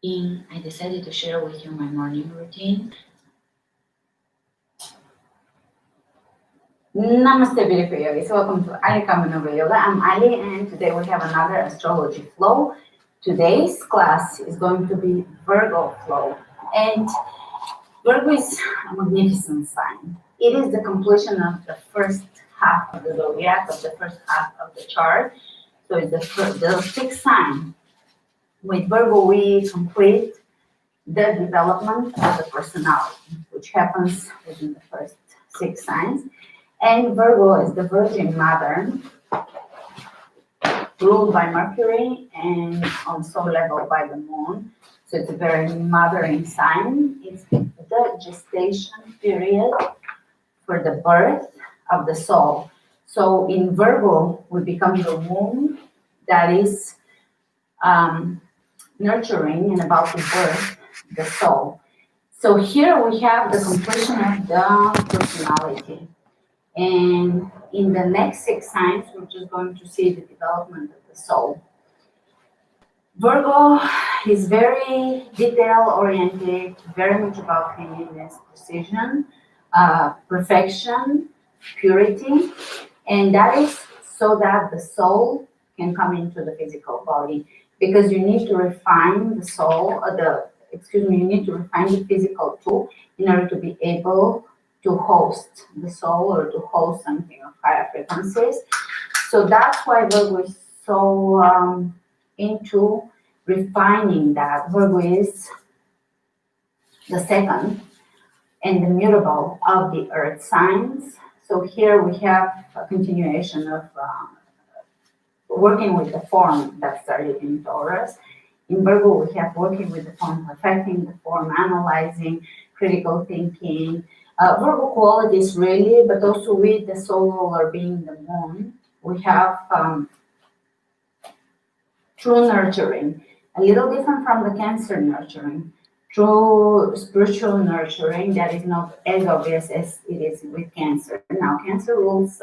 And I decided to share with you my morning routine. Namaste, beautiful yogis. Welcome to Ali Kamenova Yoga. I'm Ali, and today we have another astrology flow. Today's class is going to be Virgo flow, and Virgo is a magnificent sign. It is the completion of the first half of the zodiac, of the first half of the chart. So it's the sixth sign. With Virgo, we complete the development of the personality, which happens within the first six signs. And Virgo is the Virgin Mother, ruled by Mercury and on soul level by the Moon. So it's a very mothering sign. It's the gestation period for the birth of the soul. So in Virgo, we become the womb that is nurturing and about to birth the soul. So here we have the completion of the personality. And in the next six signs, we're just going to see the development of the soul. Virgo is very detail-oriented, very much about cleanliness, precision, perfection, purity, and that is so that the soul can come into the physical body, because you need to refine the soul, you need to refine the physical too in order to be able to host the soul or to host something of higher frequencies. So that's why Virgo is so into refining that. Virgo is the second and the mutable of the earth signs. So here we have a continuation of working with the form that started in Taurus. In Virgo, we have working with the form, perfecting the form, analyzing, critical thinking. Virgo qualities really, but also with the soul ruler being the moon, we have true nurturing, a little different from the Cancer nurturing. True spiritual nurturing that is not as obvious as it is with Cancer. Now, Cancer rules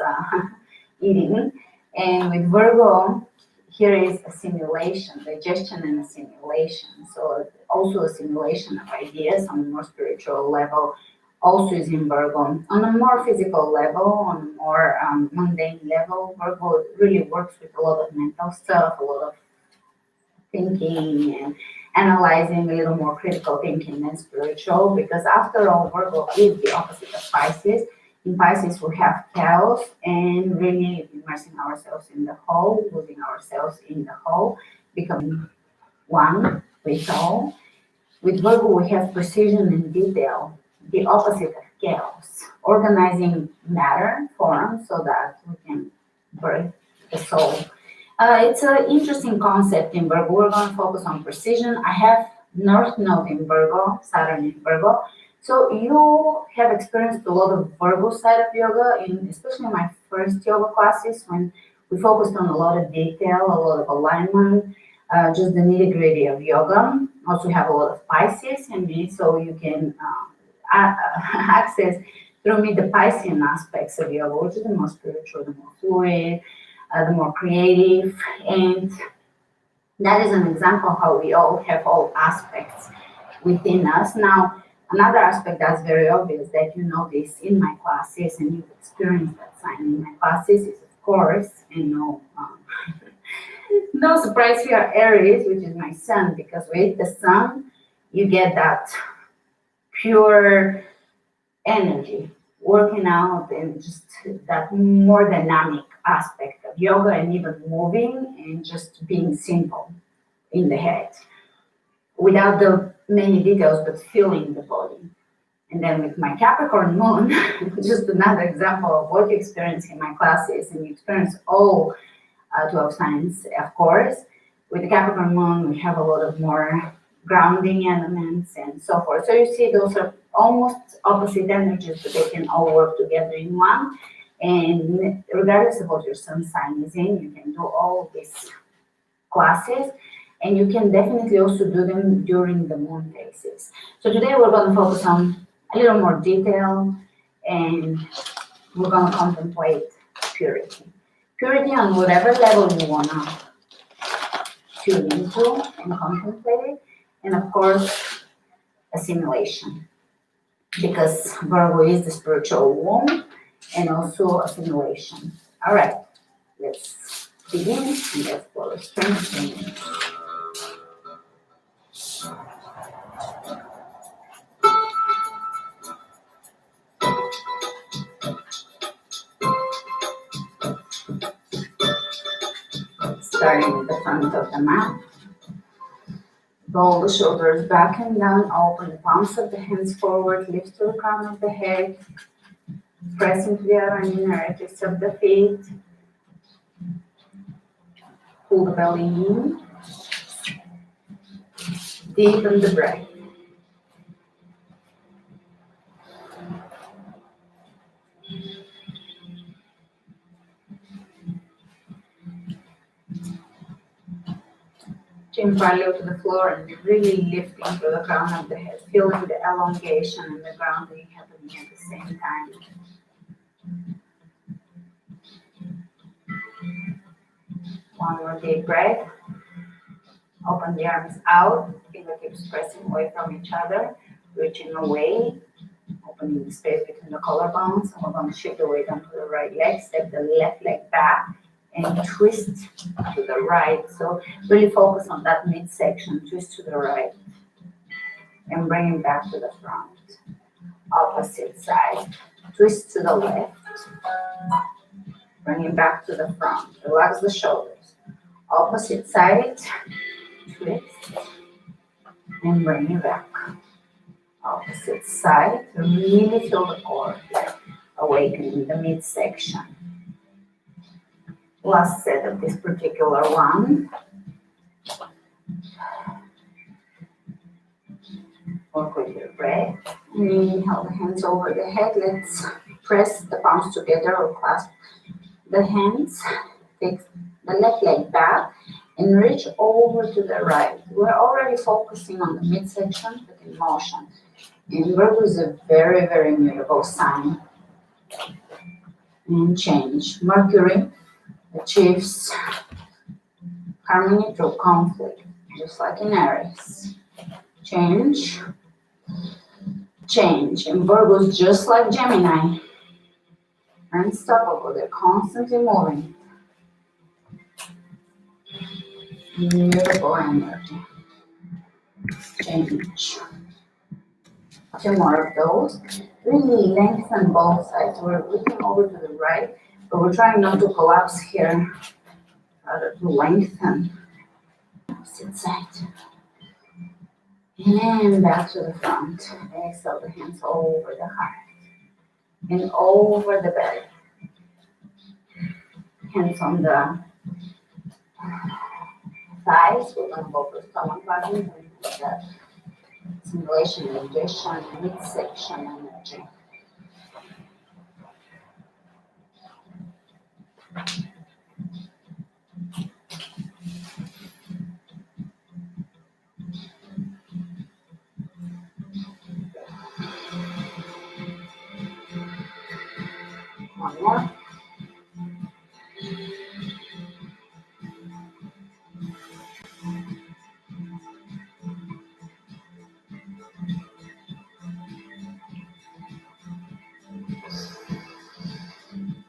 eating, and with Virgo, here is assimilation, digestion and assimilation. So also assimilation of ideas on a more spiritual level also is in Virgo. On a more physical level, on a more mundane level, Virgo really works with a lot of mental stuff, a lot of thinking and analyzing, a little more critical thinking than spiritual, because after all, Virgo is the opposite of Pisces. In Pisces, we have chaos and really immersing ourselves in the whole, losing ourselves in the whole, becoming one with all. With Virgo, we have precision and detail, the opposite of chaos, organizing matter, form, so that we can birth the soul. It's an interesting concept in Virgo. We're going to focus on precision. I have North Node in Virgo, Saturn in Virgo. So you have experienced a lot of Virgo side of yoga, especially in my first yoga classes, when we focused on a lot of detail, a lot of alignment, just the nitty-gritty of yoga. Also have a lot of Pisces in me, so you can access through me the Piscean aspects of yoga, which is the more spiritual, the more fluid, the more creative, and that is an example how we all have all aspects within us. Now, another aspect that's very obvious that you notice in my classes, and you've experienced that sign in my classes, is of course, and no surprise here, Aries, which is my sun, because with the sun, you get that pure energy, working out, and just that more dynamic aspect of yoga, and even moving and just being simple in the head without the many details, but feeling the body. And then with my Capricorn moon, just another example of what you experience in my classes, and you experience all 12 signs, of course. With the Capricorn moon, we have a lot of more grounding elements and so forth. So you see those are almost opposite energies, but they can all work together in one. And regardless of what your sun sign is in, you can do all these classes, and you can definitely also do them during the moon phases. So today we're going to focus on a little more detail, and we're going to contemplate purity. Purity on whatever level you want to tune into and contemplate it. And of course, assimilation, because Virgo is the spiritual womb and also assimilation. All right, let's begin and let's follow strengthening. Starting with the front of the mat. Roll the shoulders back and down, open the palms of the hands forward, lift to the crown of the head, press into the alignment edges of the feet, pull the belly in, deepen the breath. Chin parallel to the floor and really lifting to the crown of the head, feeling the elongation and the grounding happening at the same time. One more deep breath. Open the arms out, fingertips pressing away from each other, reaching away, opening the space between the collarbones. We're going to shift the weight onto the right leg, step the left leg back, and twist to the right. So really focus on that midsection, twist to the right, and bring it back to the front. Opposite side, twist to the left, bring it back to the front. Relax the shoulders. Opposite side, twist, and bring it back. Opposite side, really feel the core, awakening the midsection. Last set of this particular one. Work with your breath. Inhale the hands over the head. Let's press the palms together or clasp the hands. Take the left leg back and reach over to the right. We're already focusing on the midsection, but in motion. And Virgo is a very, very mutable sign. And change. Mercury achieves harmony through conflict, just like in Aries. Change. Change. And Virgo is just like Gemini. Unstoppable. They're constantly moving. Mutable energy. Change. Two more of those. Really lengthen both sides. We're looking over to the right, but we're trying not to collapse here. Rather to lengthen. Opposite side. And back to the front. Exhale the hands over the heart. And over the belly. Hands on the thighs. We're going to go for stomach button. The simulation, digestion, midsection energy. One more.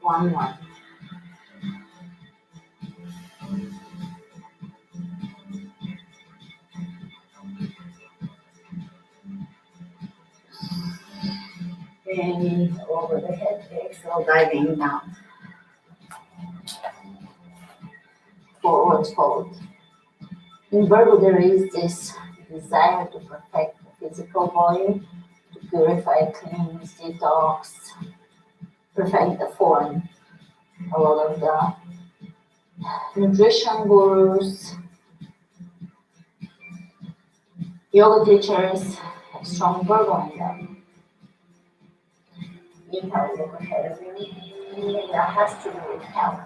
One more. And over the head, exhale, diving down. Forward fold. In Virgo, there is this desire to perfect the physical body, to purify, cleanse, detox, perfect the form. A lot of the nutrition gurus, yoga teachers have strong Virgo in them. Inhale, look ahead of you. Anything that has to do with health.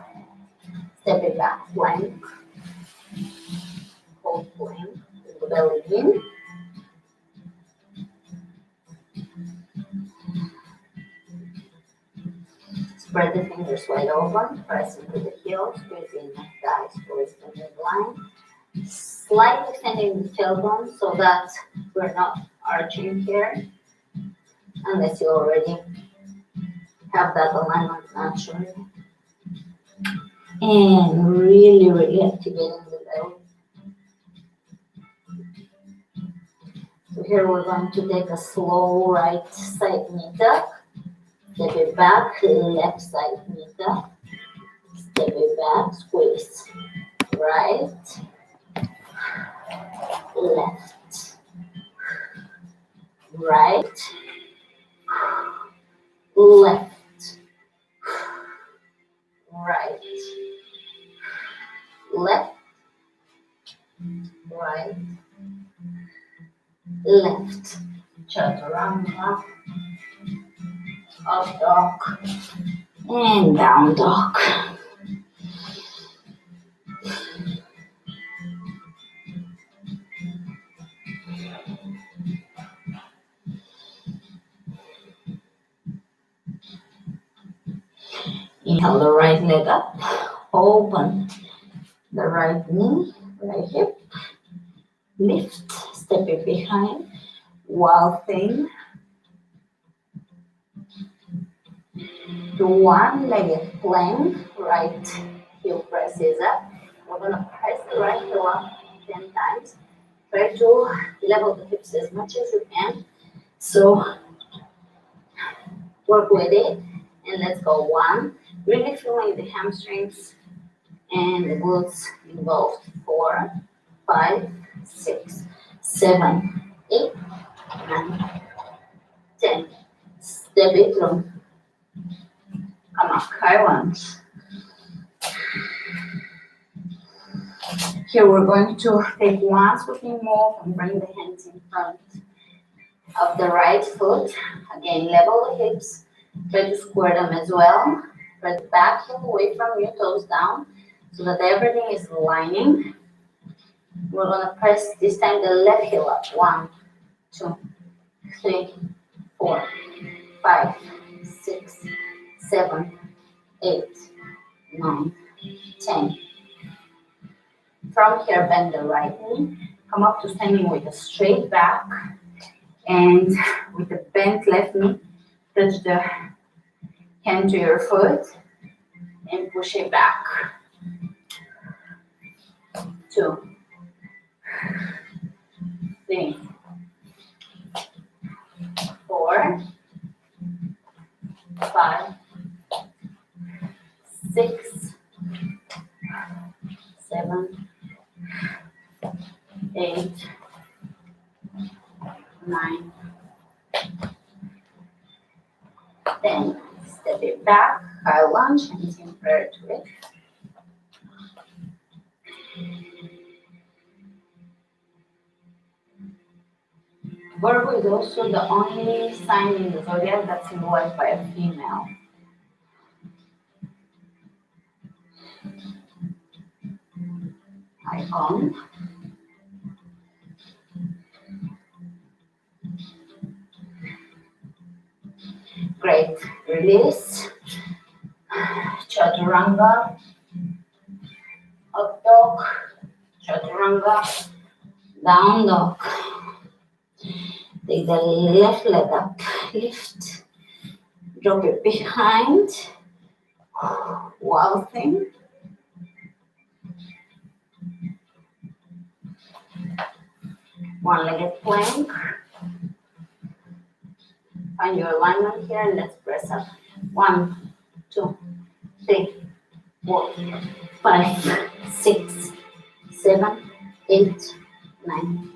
Step it back, plank. Hold plank, with the belly in. Spread the fingers wide open, press into the heels, squeeze in the thighs towards the midline. Slightly extending the tailbone so that we're not arching here, unless you already have that alignment naturally. And really activating the belly. So here we're going to take a slow right side knee tuck. Step it back, left side knee tuck. Step it back, squeeze. Right, left, right, left, right, left, right, left. Chaturanga, up dog, and down dog. Inhale the right leg up, open the right knee, right hip, lift, step it behind, wild thing. Do one-legged plank, right heel presses up. We're gonna press the right heel up 10 times. Try to level the hips as much as you can. So work with it, and let's go. 1, really feeling the hamstrings and the glutes involved. 4, 5, 6, 7, 8, 9, 10. Step it through. Come on, high lunge. Here we're going to take one sweeping move and bring the hands in front of the right foot. Again, level the hips. Try to square them as well. Press the back heel away from you, toes down, so that everything is aligning. We're gonna press this time the left heel up. 1, 2, 3, 4, 5, 6, 7, 8, 9, 10. From here, bend the right knee. Come up to standing with a straight back. And with the bent left knee, touch the hand to your foot and push it back. 2, 3, 4, 5, 6, 7, 8, 9, 10. Step it back, high lunge, hands in prayer to it. Virgo is also the only sign in the zodiac that's symbolized by a female. Icon. Great. Release. Chaturanga. Up dog. Chaturanga. Down dog. Take the left leg up. Lift. Drop it behind. Wild thing. One-legged plank. Find your alignment here and let's press up. 1, 2, 3, 4, 5, 6, 7, 8, 9,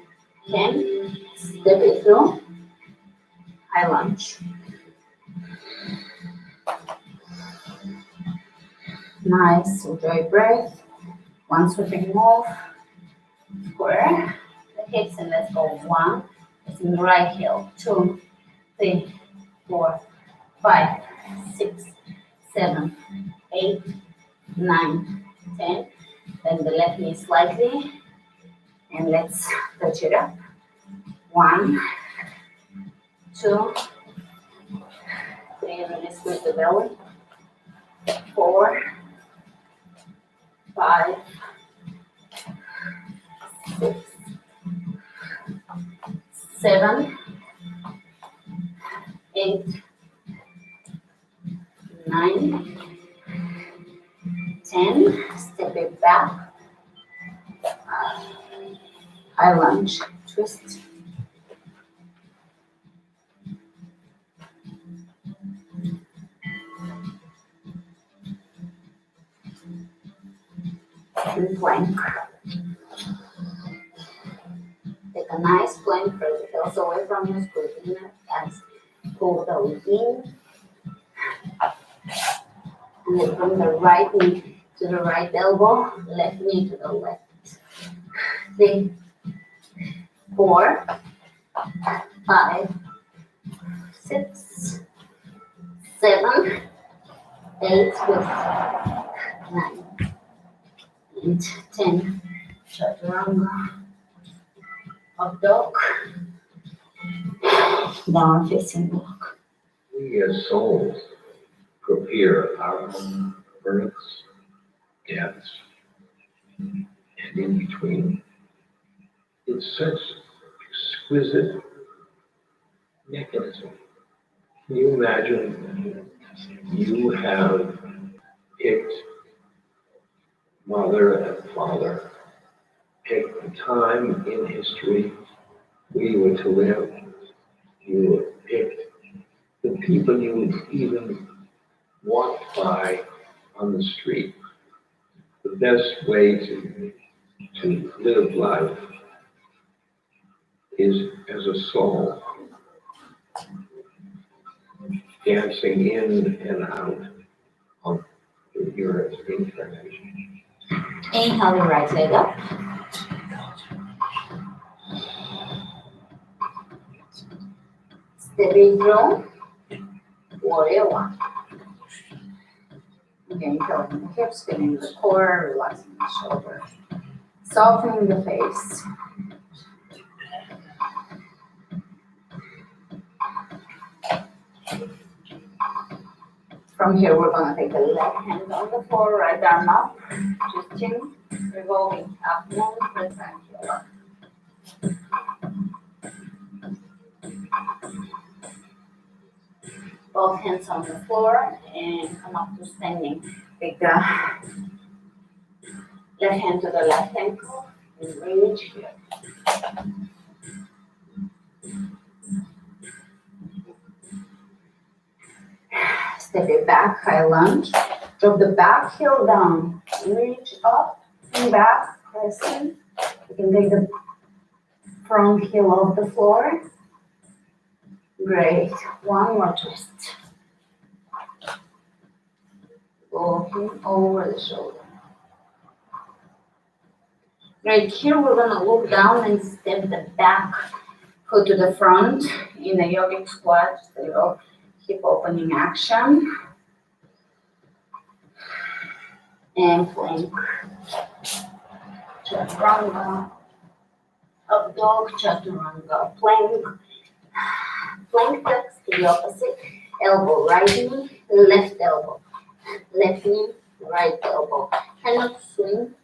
10. Step it through. High lunge. Nice. Enjoy breath. One sweeping move. Square the hips and let's go. 1. It's in the right heel. 2, 3, 4, 5, 6, 7, 8, 9, 10. Bend the left knee slightly and let's touch it up. 1, 2, 3, really squeeze the belly. 4, 5, 6, 7, 8, 9, 10. Step it back. High lunge, twist. And plank. Take a nice plank, press the heels away from your squeeze. As pull belly in. And then from the right knee to the right elbow, left knee to the left. 3, 4, 5, 6, 7, 8, 9, and 10. Chaturanga. Up dog. Down facing dog. We as souls prepare our own births, deaths, and in between. It's such exquisite mechanism. Can you imagine you have picked mother and father, picked the time in history where you were to live, you picked the people you would even walk by on the street. The best way to live life is as a soul, dancing in and out of your incarnation. Inhale your right leg up. Step it through. Warrior 1. Again, curling the hips, spinning the core, relaxing the shoulders, softening the face. From here, we're going to take the left hand on the floor, right arm up, twisting, revolving up, moon, rectangular. Both hands on the floor and come up to standing. Take the left hand to the left ankle and reach here. Step it back, high lunge. Drop the back heel down. Reach up and back, pressing. You can take the front heel off the floor. Great. One more twist. Walking over the shoulder. Great. Here we're going to look down and step the back foot to the front in a yogic squat. So hip opening action. And plank. Chaturanga. Up dog, chaturanga. Plank. Plank tucks to the opposite. Elbow, right knee, left elbow. Left knee, right elbow. Cannot swing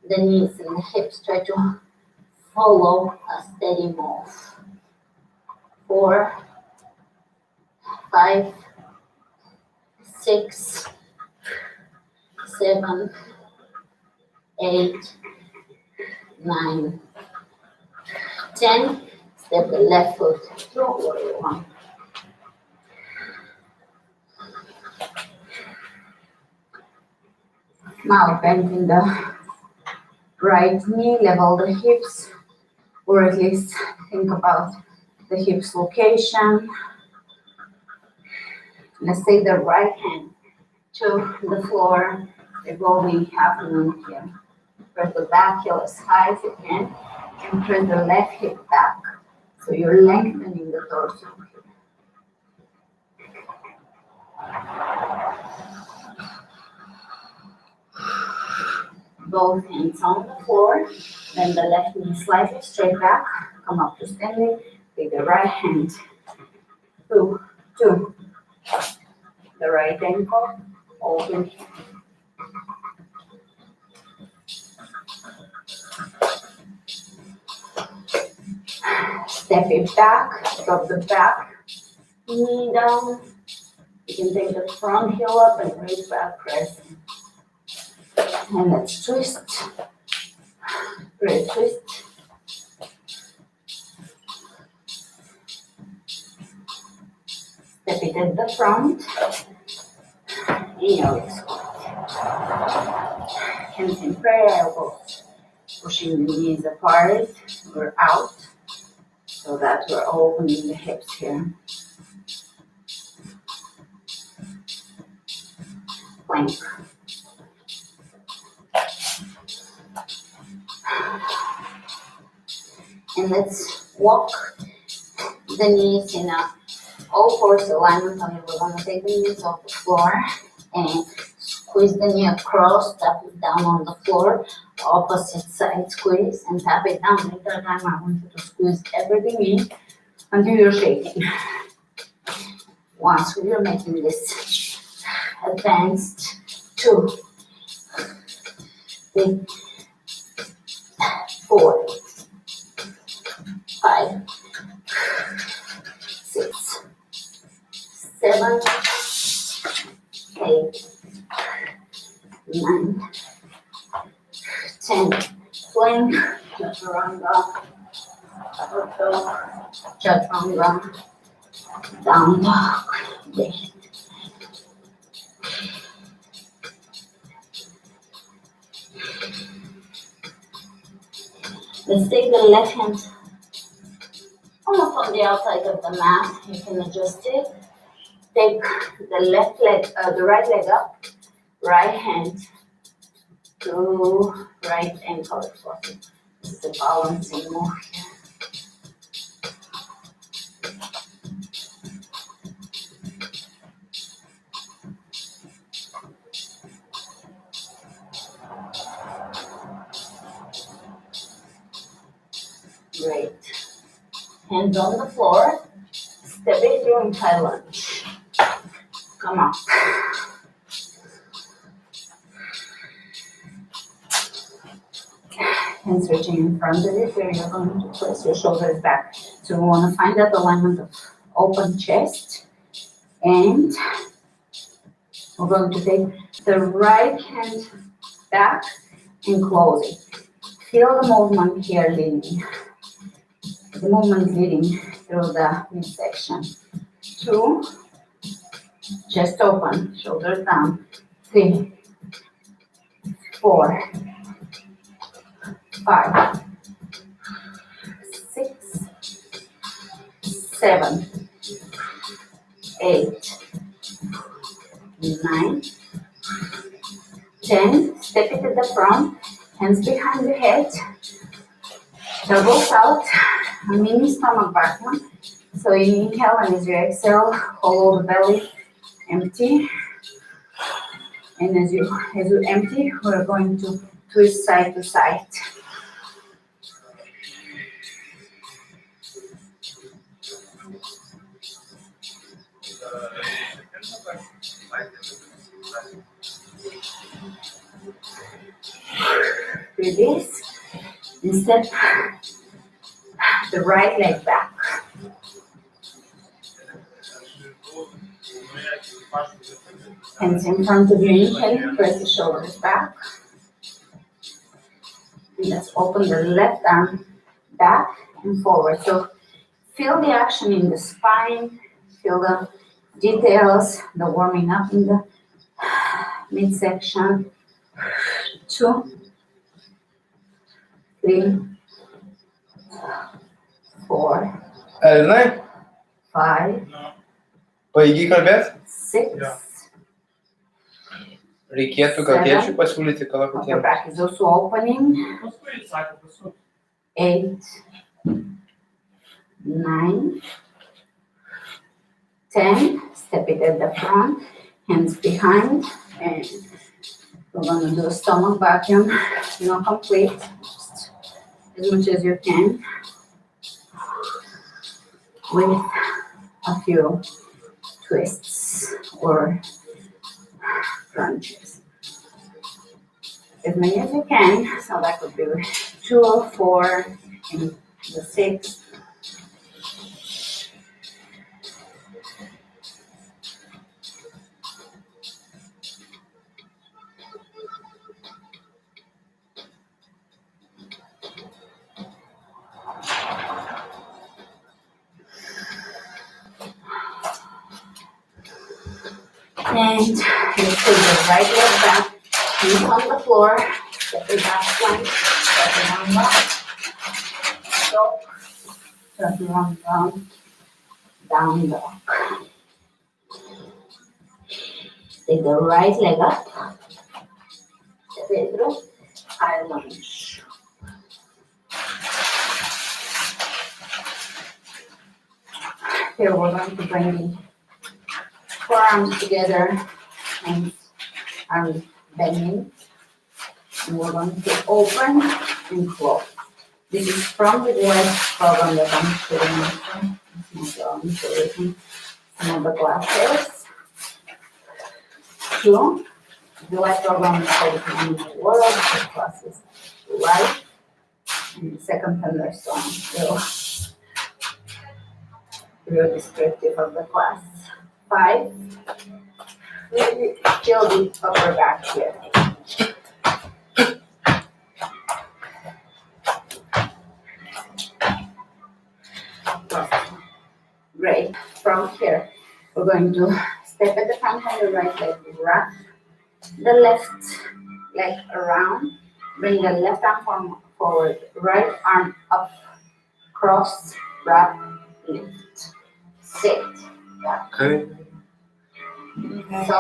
the knees and the hips. Try to follow a steady move. 4, 5, 6, 7, 8, 9, 10. Step the left foot through warrior 1. Now bending the right knee, level the hips, or at least think about the hips location. Let's take the right hand to the floor, revolving half moon here. Press the back heel as high as you can, and press the left hip back. So you're lengthening the torso here. Both hands on the floor, then the left knee slightly straight back, come up to standing, take the right hand to the right ankle, open. Step it back, drop the back knee down. You can take the front heel up and raise back, pressing. And let's twist. Great twist. Step it at the front. Inhale, squat. Hands in prayer, elbows. Pushing the knees apart or out so that we're opening the hips here. Plank. And let's walk the knees in a all fours alignment. Only we're going to take the knees off the floor and squeeze the knee across, tap it down on the floor, opposite side squeeze, and tap it down. Later time I want you to squeeze everything in until you're shaking. Once we're making this advanced 2, 3, 4, 5, 6, 7, 8, 9, 10. Plank, chaturanga, upward dog, chaturanga, down dog, lift. Let's take the left hand almost on the outside of the mat. You can adjust it. Take the left leg, the right leg up, right hand to right ankle. This is a balancing move here. Great. Hands on the floor. Step it through in high lunge. Come up. Hands reaching in front of you. Here you're going to place your shoulders back. So we want to find that alignment of open chest. And we're going to take the right hand back and close it. Feel the movement here leading. The movement leading through the midsection. 2, chest open, shoulders down. 3, 4, 5, 6, 7, 8, 9, 10. Step it to the front, hands behind the head, elbows out, a mini stomach back one. So you inhale, and as you exhale, hollow the belly, empty. And as you empty, we're going to twist side to side. Release and step the right leg back. Hands in front of you, inhale, press the shoulders back. And let's open the left arm back and forward. So feel the action in the spine, feel the details, the warming up in the midsection. 2, 3, 4, Žinai, 5, paigi kalbėt, 6. reikėtų gal tėčiui pasiūlyti Upper kalakutėlį. back is also opening. 8, 9, 10. Step it at the front, hands behind, and we're going to do a stomach vacuum, not complete, just as much as you can, with a few twists or crunches. As many as you can, so that could be 2 or 4, and the 6, And you put the right leg back, knees on the floor, step it back plank, step it on back, so, step it on down dog. Take the right leg up, step it through, high lunge. Here we're going to bring the forearms together and arms bending. And we're going to open and close. This is from the left program that I'm showing you. So some of the classes. Two, the left program is called the world. The classes life and the second thunderstorm. So real descriptive of the class. 5. Really feel the upper back here. Great. From here, we're going to step at the front and the right leg, wrap the left leg around, bring the left arm forward, right arm up, cross, wrap, lift, sit, back. Okay. So,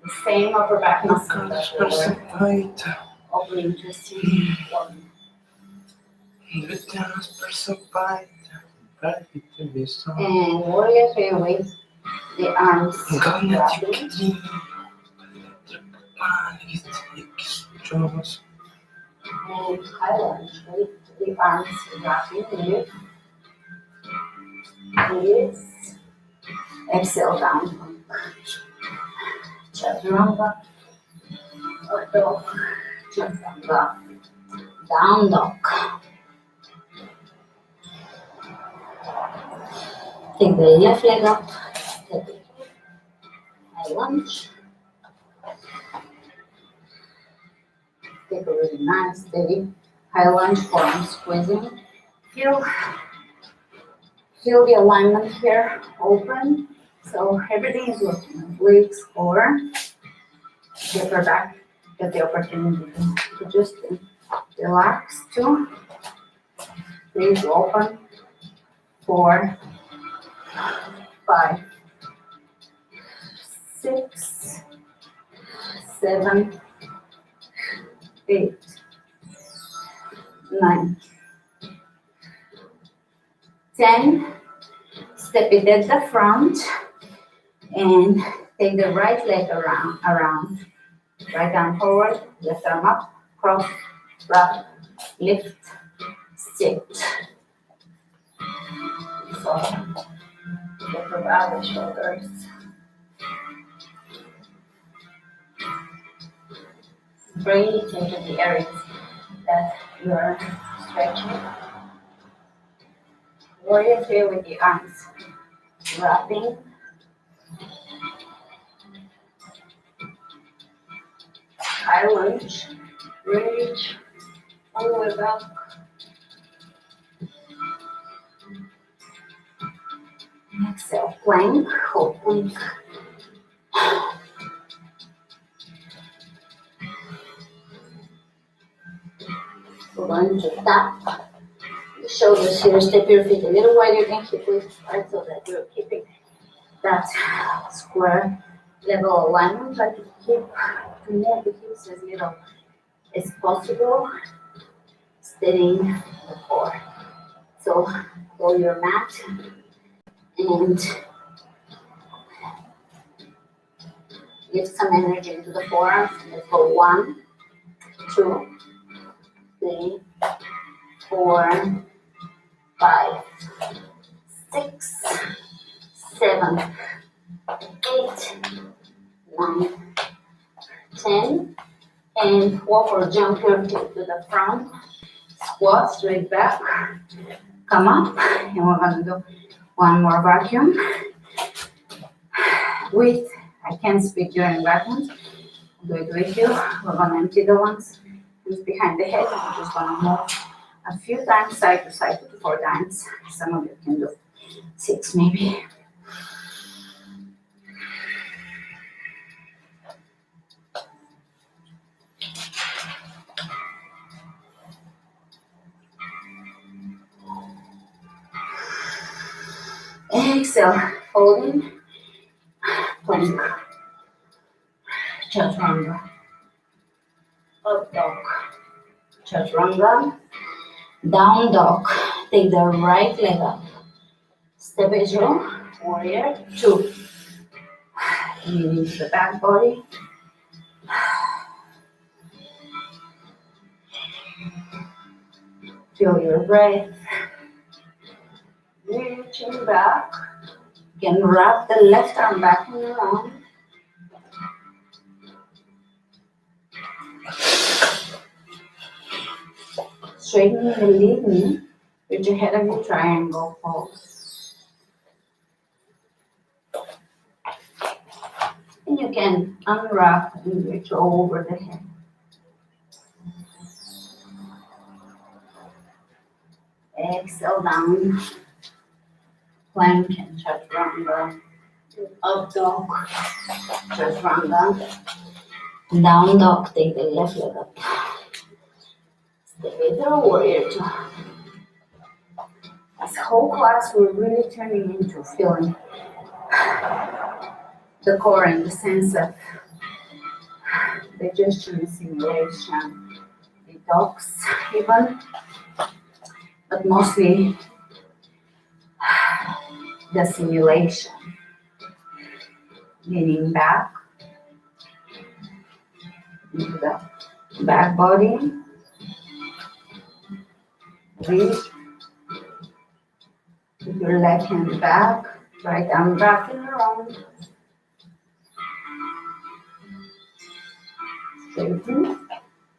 the same upper back muscle that we were opening to see. And warrior three with the arms wrapping. And high lunge with the arms wrapping. Lift. Release. Exhale down. Chaturanga. Up dog. Chaturanga. Down dog. Take the left leg up. Take it. High lunge. Take a really nice, steady high lunge, forearm squeezing. Feel the alignment here, open. So everything is working. Obliques, core. Get her back. Get the opportunity to just relax too. Please open. 4, 5, 6, 7, 8, 9, 10. Step it at the front and take the right leg around. Right arm forward, left arm up, cross, wrap, lift, sit. So, get about the shoulders. Breathe into the areas that you are stretching. Warrior three with the arms wrapping. High lunge, reach all the way back. Exhale, plank, hold plank. We're going to tap the shoulders here, step your feet a little wider than hip width, right, so that you're keeping that square level alignment. Try to move the hips as little as possible, steadying the core. So roll your mat and give some energy into the forearms. Let's go 1, 2, 3, 4, 5, 6, 7, 8, 9, 10, and walk or jump your feet to the front. Squat straight back. Come up, and we're gonna do one more vacuum. I can't speak during vacuums. Do it with you. We're gonna empty the lungs. Just behind the head. We're just gonna move a few times, side to side, 2 to 4 times. Some of you can do 6 maybe. Exhale, folding, plank, chaturanga, up dog, chaturanga, down dog. Take the right leg up. Step it through, warrior two. Lean into the back body. Feel your breath. Reaching back. You can wrap the left arm back and around. Straightening the lead knee. Reach ahead of your triangle pose. And you can unwrap and reach over the head. Exhale down. Plank and chaturanga. Up dog. Chaturanga. Down dog. Take the left leg up. Step it through, warrior two. This whole class we're really turning into feeling the core and the sense of digestion, simulation, detox even, but mostly the simulation. Leaning back into the back body. Reach with your left hand back, right arm back and around. Straighten.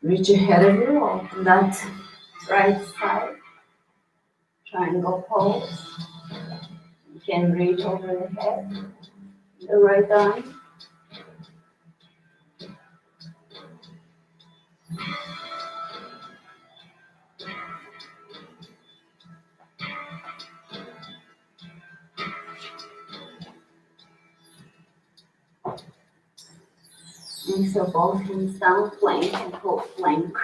Reach ahead of you, open that right side. Triangle pose. You can reach over the head, the right arm. Exhale, both hands down, plank and hold plank.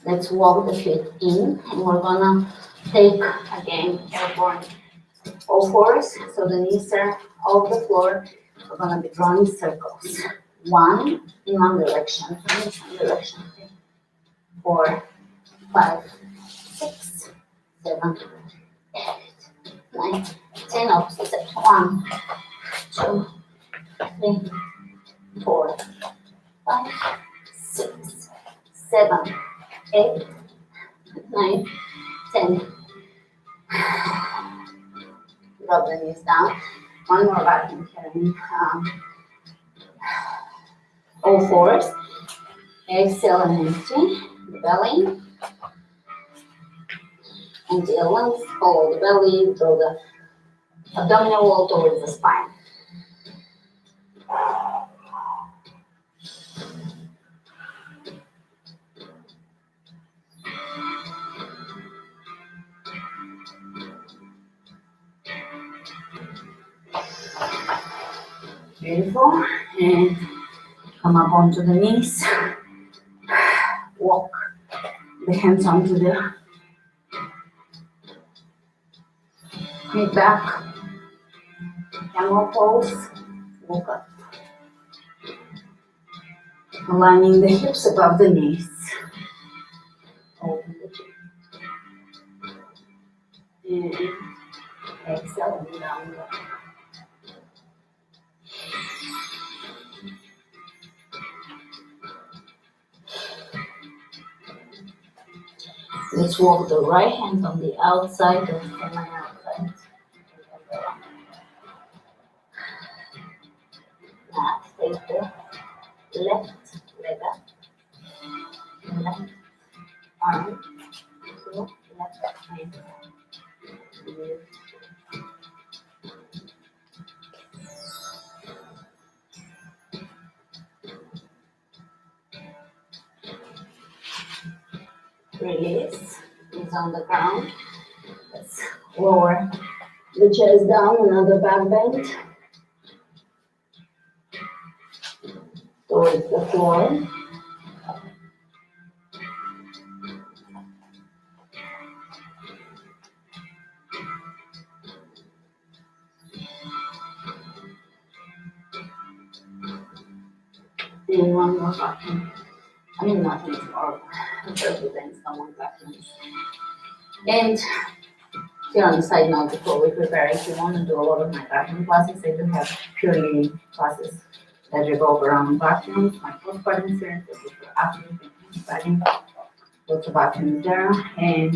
Let's walk the feet in, and we're gonna take again airborne all fours, so the knees are off the floor. We're gonna be drawing circles. One in one direction, two in one direction, 3, 4, 5, 6, 7, 8, 9, 10 opposites. 1, 2, 3, 4, 5, 6, 7, 8, 9, 10. Drop the knees down. One more back and carrying all fours. Exhale and empty the belly. Empty the lungs, follow the belly, draw the abdominal wall towards the spine. Beautiful. And come up onto the knees. Walk the hands onto the mid back. Camel pose. Walk up. Aligning the hips above the knees. Open the chin. And exhale and down the Let's walk the right hand on the outside of the outside. Now take the left leg up, left arm to left hand. Release, knees on the ground. Let's lower the chest down, another back bend. towards the floor. And one more vacuum. I mean, not anymore. Represents someone vacuums. And here on the side now, before we prepare, if you want to do a lot of my vacuum classes, I do have purely classes that revolve around vacuums. My postpartum series, which is for after vacuum, lots of vacuums there, and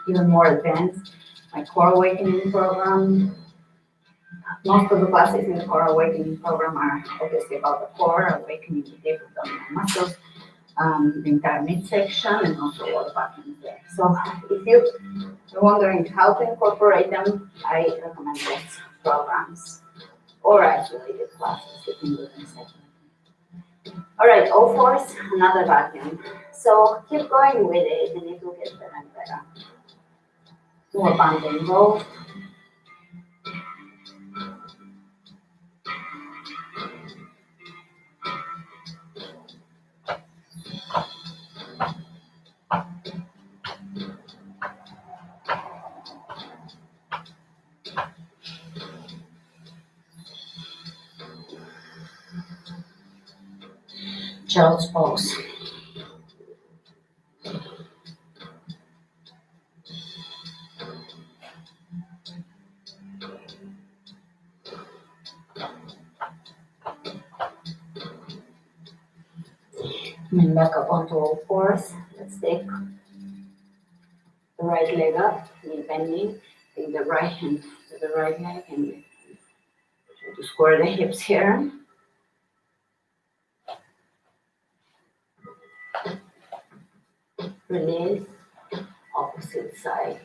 even more advanced. My core awakening program. Most of the classes in the core awakening program are obviously about the core, awakening the deep abdominal muscles, the entire midsection, and also a lot of vacuums there. So if you're wondering how to incorporate them, I recommend those programs or isolated classes. You can do them separately. All right, all fours, another vacuum. So keep going with it, and it will get better and better. More band involved. Child's pose. And back up onto all fours. Let's take the right leg up, knee bending. Take the right hand to the right leg and try to square the hips here. Release, opposite side.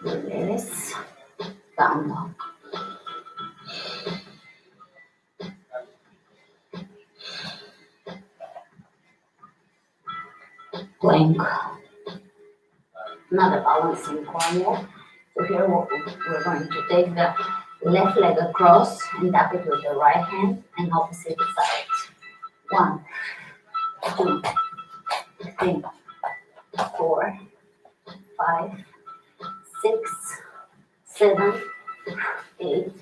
Release, down dog. Plank. Another balancing corner. So here we're going to take the left leg across and tap it with the right hand and opposite side. 1, 2, 3, 4, 5, 6, 7, 8,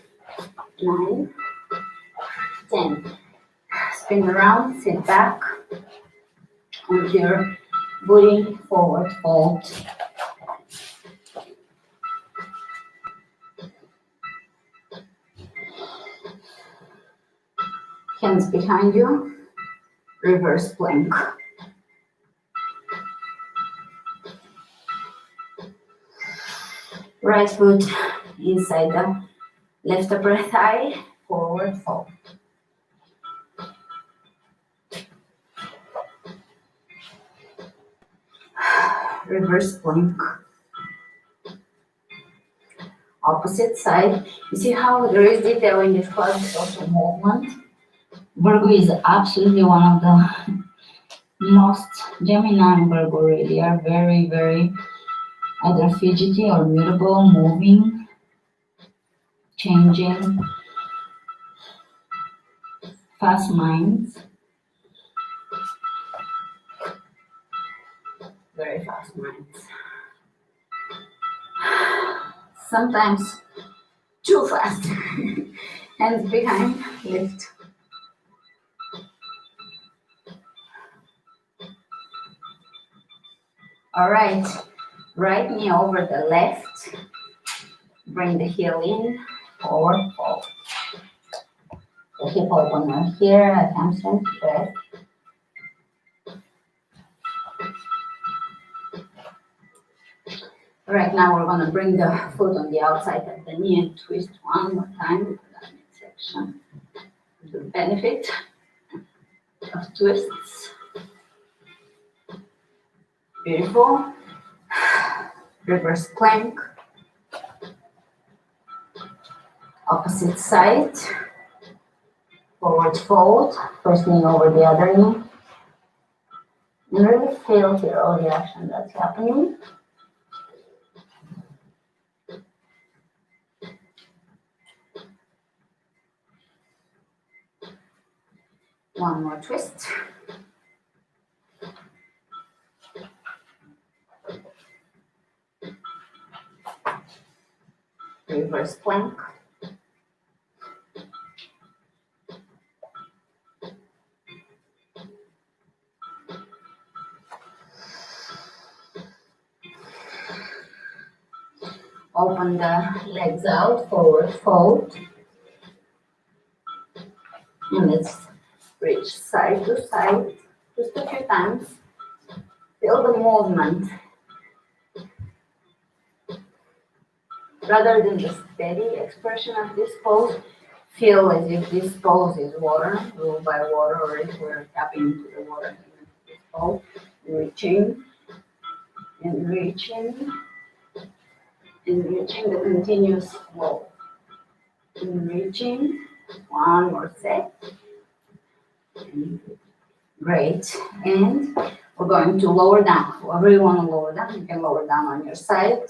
9, 10. Spin around, sit back on your booty, forward fold. Hands behind you, reverse plank. Right foot inside the left upper thigh, forward fold. Reverse plank. Opposite side. You see how there is detail in this class, but also movement. Virgo is absolutely one of the most, Gemini and Virgo really are very, very either fidgety or mutable, moving, changing, fast minds. Very fast minds. Sometimes too fast. Hands behind, lift. All right, right knee over the left. Bring the heel in, forward fold. The hip opener here at hamstring stretch. All right, now we're going to bring the foot on the outside of the knee and twist one more time for that midsection. The benefit of twists. Beautiful. Reverse plank. Opposite side. Forward fold. First knee over the other knee. And really feel here all the action that's happening. One more twist. Reverse plank. Open the legs out, forward fold. And let's reach side to side just a few times. Feel the movement. Rather than the steady expression of this pose, feel as if this pose is water, ruled by water, or if we're tapping into the water in this pose. Reaching and reaching and reaching the continuous flow. And reaching, one more set. Great. And we're going to lower down. Whoever you want to lower down, you can lower down on your side,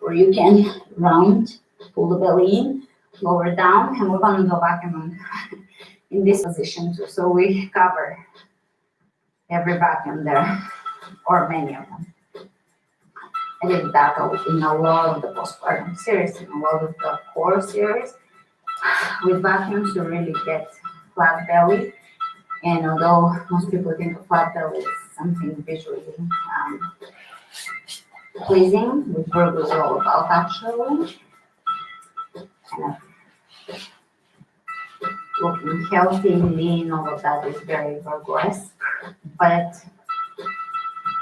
or you can round, pull the belly in, lower down, and we're going to go back and in this position too. So we cover every back in there, or many of them. I did that in a lot of the postpartum series, in a lot of the core series. With vacuums, you really get flat belly. And although most people think of flat belly as something visually pleasing, with Virgo is all about actually kind of looking healthy, lean, all of that is very Virgo-esque. But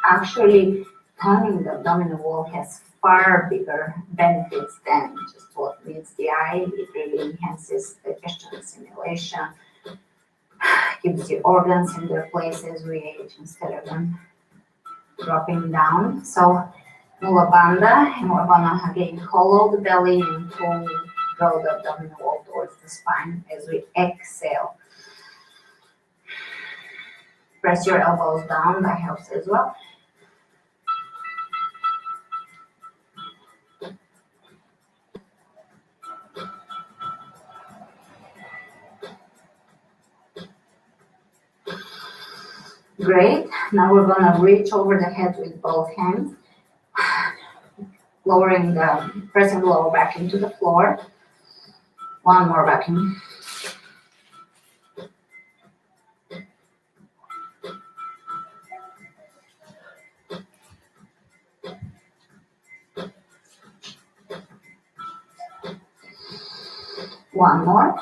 actually, toning the abdominal wall has far bigger benefits than just what meets the eye. It really enhances digestion, assimilation, keeps the organs in their place as we age instead of them dropping down. So Mula Bandha, and we're gonna again hollow the belly and pull, draw the abdominal wall towards the spine as we exhale. Press your elbows down, that helps as well. Great. Now we're gonna reach over the head with both hands, pressing the lower back into the floor. One more vacuum. One more.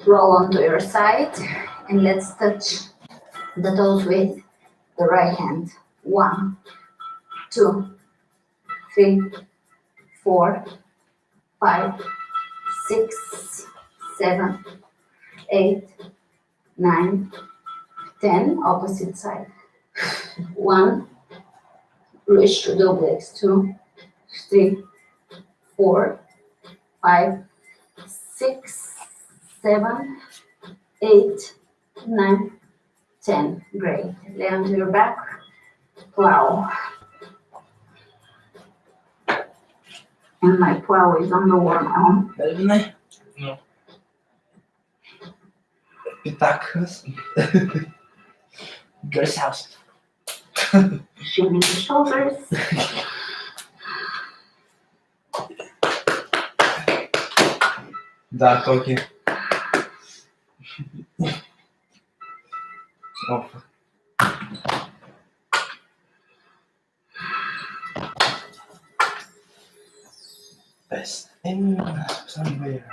Roll onto your side and let's touch the toes with the right hand. 1, 2, 3, 4, 5, 6, 7, 8, 9, 10. Opposite side. 1, reach to the obliques. 2, 3, 4, 5, 6, 7, 8, 9, 10. Great. Lay onto your back. Plow. And my plow is on the wall now. Belly? No. Pitacas. Girl's house. Shimmy the shoulders. Да, токи. Опа. Best in somewhere.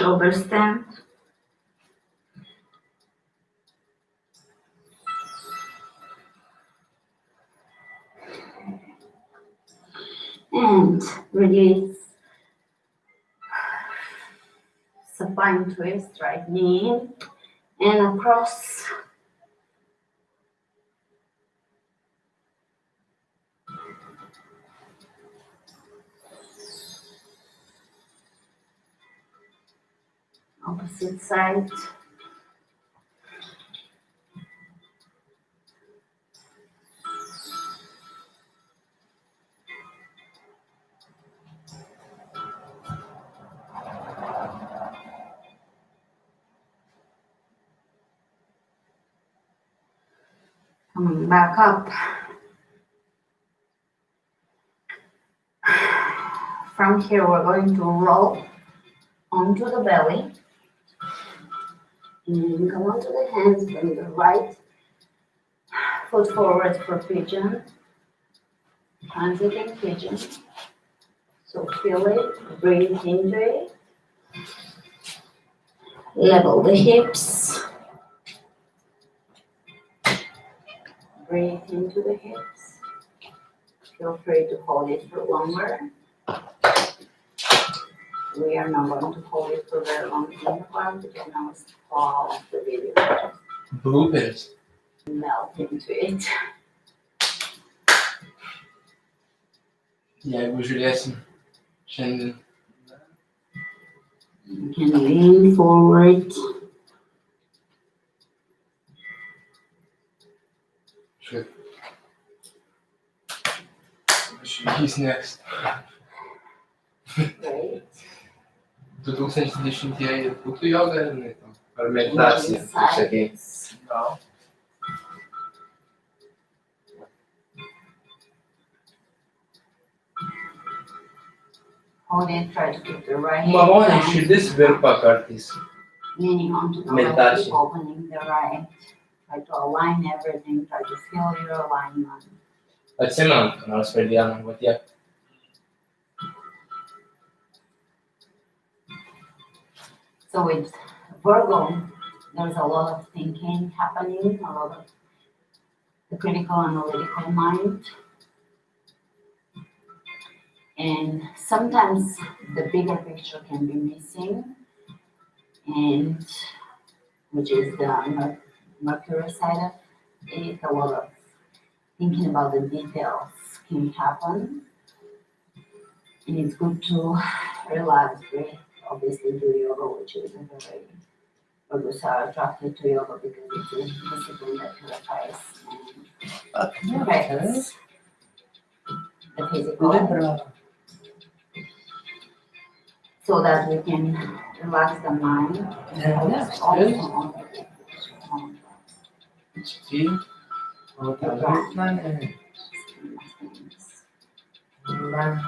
shoulder stand. And release. Supine twist, right knee in and across. Opposite side. Coming back up. From here, we're going to roll onto the belly. And come onto the hands, bring the right foot forward for pigeon. Transiting pigeon. So feel it, breathe into it. Level the hips. Breathe into the hips. Feel free to hold it for longer. We are not going to hold it for very long in the part because now it's fall of the video. Bloopers. Melt into it. Jeigu žiūrėsim šiandien. You can lean forward. Shit. He's next. Great. 2010-ieji būtų joga ar ne? Ar meditacija, kaip sakei? Gal. Hold it, try to keep the right Maloniai hand širdis virpa kartais. leaning onto the left, Meditation. opening the right. Try to align everything, try to feel your alignment. Atsimenam, ką nors per dieną, va tiek. So with Virgo, there's a lot of thinking happening, a lot of the critical analytical mind. And sometimes the bigger picture can be missing, and which is the Mercury side of it. A lot of thinking about the details can happen, and it's good to relax, breathe. Obviously, do yoga, which is a very Virgos are attracted to yoga because it's a discipline that purifies and affects the physical. Libra. So that we can relax the mind. Yes, Also good. on Feel. the brain.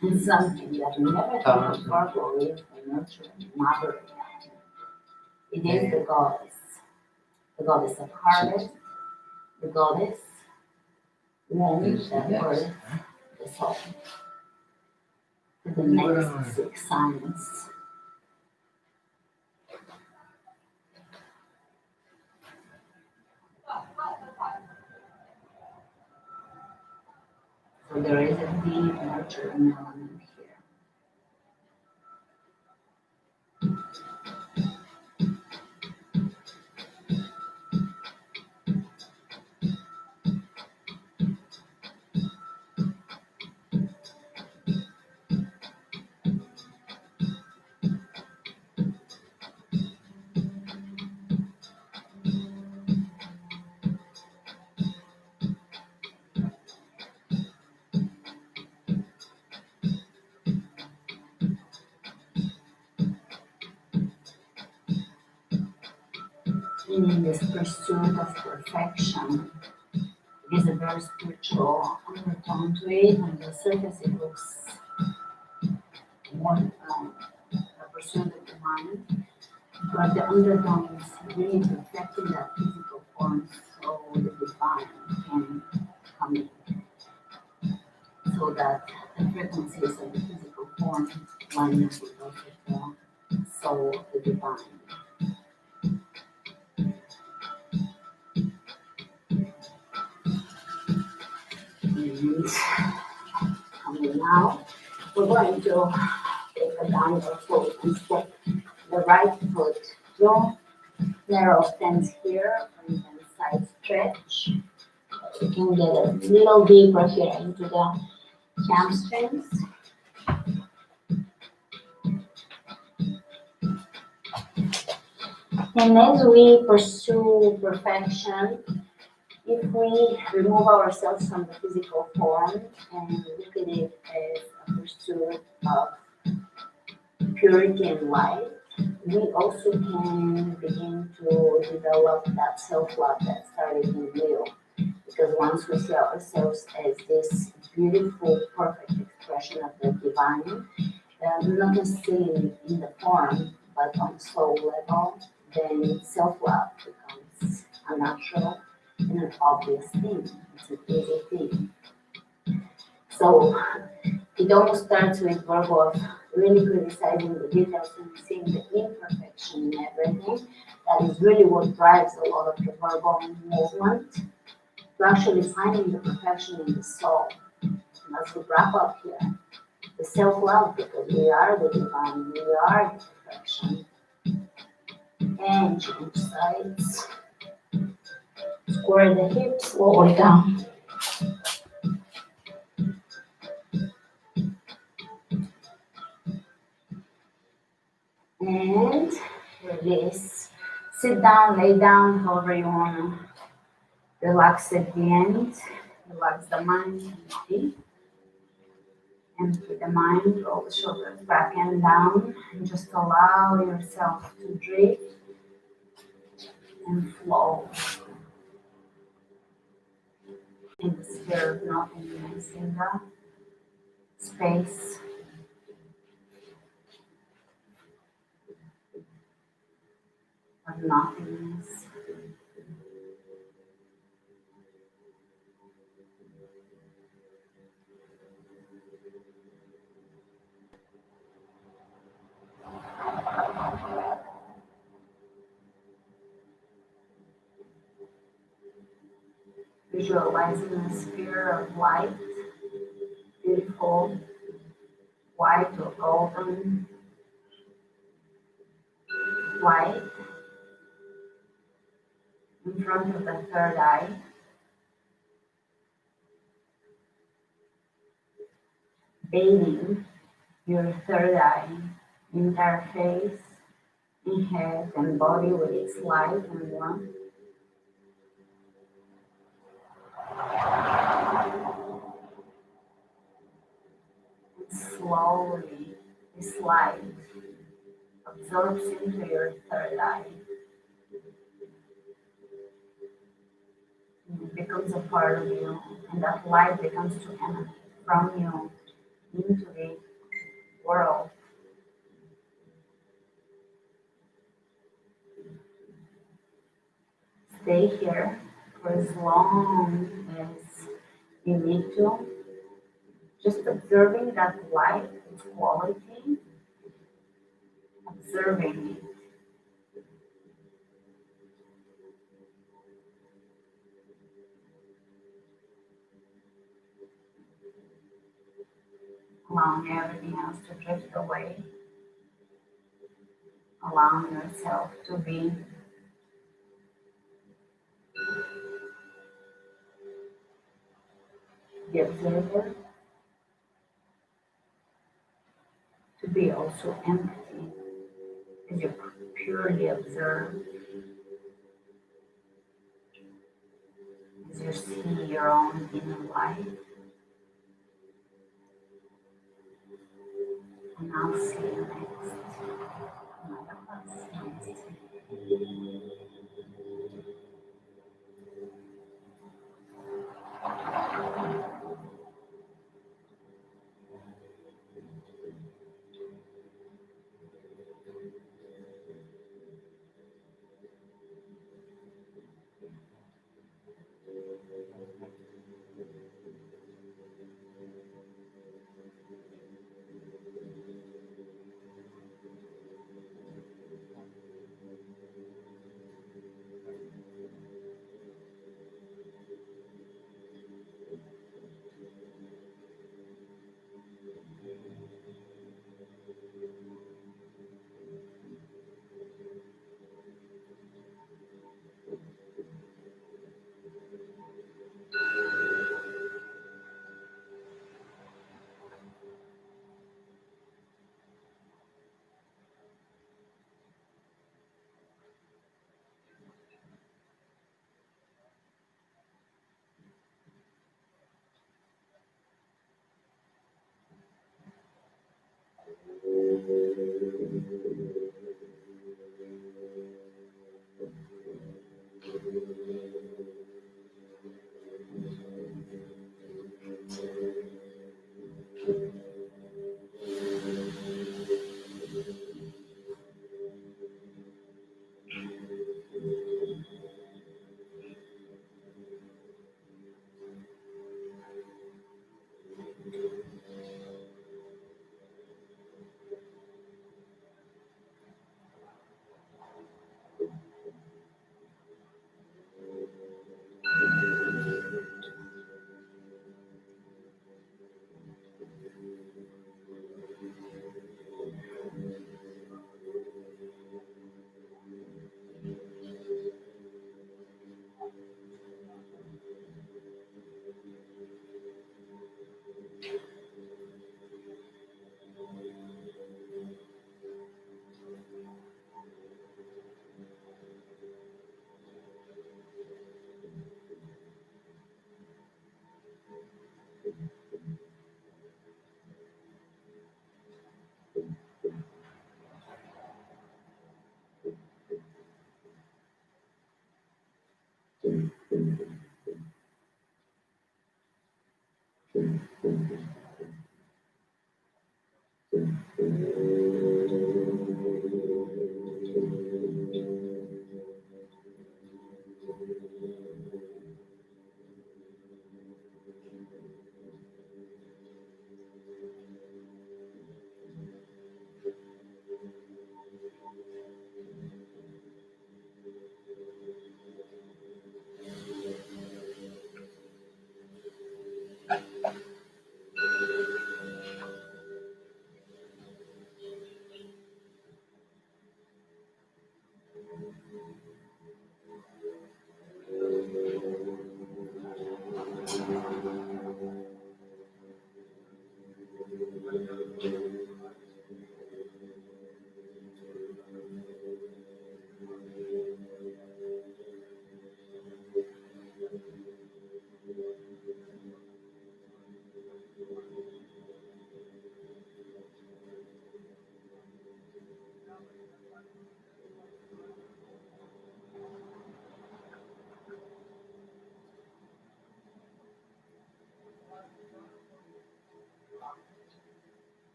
And something that we never think of Virgo is the nurturing mother. It is the goddess of harvest, the goddess womb that births the soul. To the next 6 signs. So there is a deep nurturing element here. In this pursuit of perfection, it is a very spiritual undertone to it. On the surface, it looks more a pursuit of the mind, but the undertone is really perfecting that physical form so the divine can come in. so that the frequencies of the physical form line up with those of the soul of the divine. And coming now, we're going to take a downward foot and step the right foot. Don't narrow stance here, and then side stretch. You can get a little deeper here into the hamstrings. And as we pursue perfection, if we remove ourselves from the physical form and look at it as a pursuit of purity and light, we also can begin to develop that self-love that started in you. Because once we see ourselves as this beautiful, perfect expression of the divine, not necessarily in the form, but on soul level, then self-love becomes a natural and an obvious thing. It's an easy thing. So it almost starts with Virgo of really criticizing the details and seeing the imperfection in everything. That is really what drives a lot of the Virgo movement, to actually finding the perfection in the soul. And as we wrap up here, the self-love, because we are the divine, we are the perfection. And change sides. Square the hips, lower down. And release. Sit down, lay down, however you want to relax at the end. Relax the mind and body. Empty the mind, roll the shoulders back and down, and just allow yourself to drift and flow in the sphere of nothingness, in the space of nothingness. Visualizing a sphere of light, beautiful, white or golden light in front of the third eye. Bathing your third eye, entire face, and head and body with its light and warmth. And slowly, this light absorbs into your third eye. And it becomes a part of you, and that light becomes to emanate from you into the world. Stay here for as long as you need to, just observing that light, its quality, observing it. Allowing everything else to drift away, allowing yourself to be the observer, to be also empty as you purely observe, as you see your own inner life. And I'll see you next. Another class. Namaste.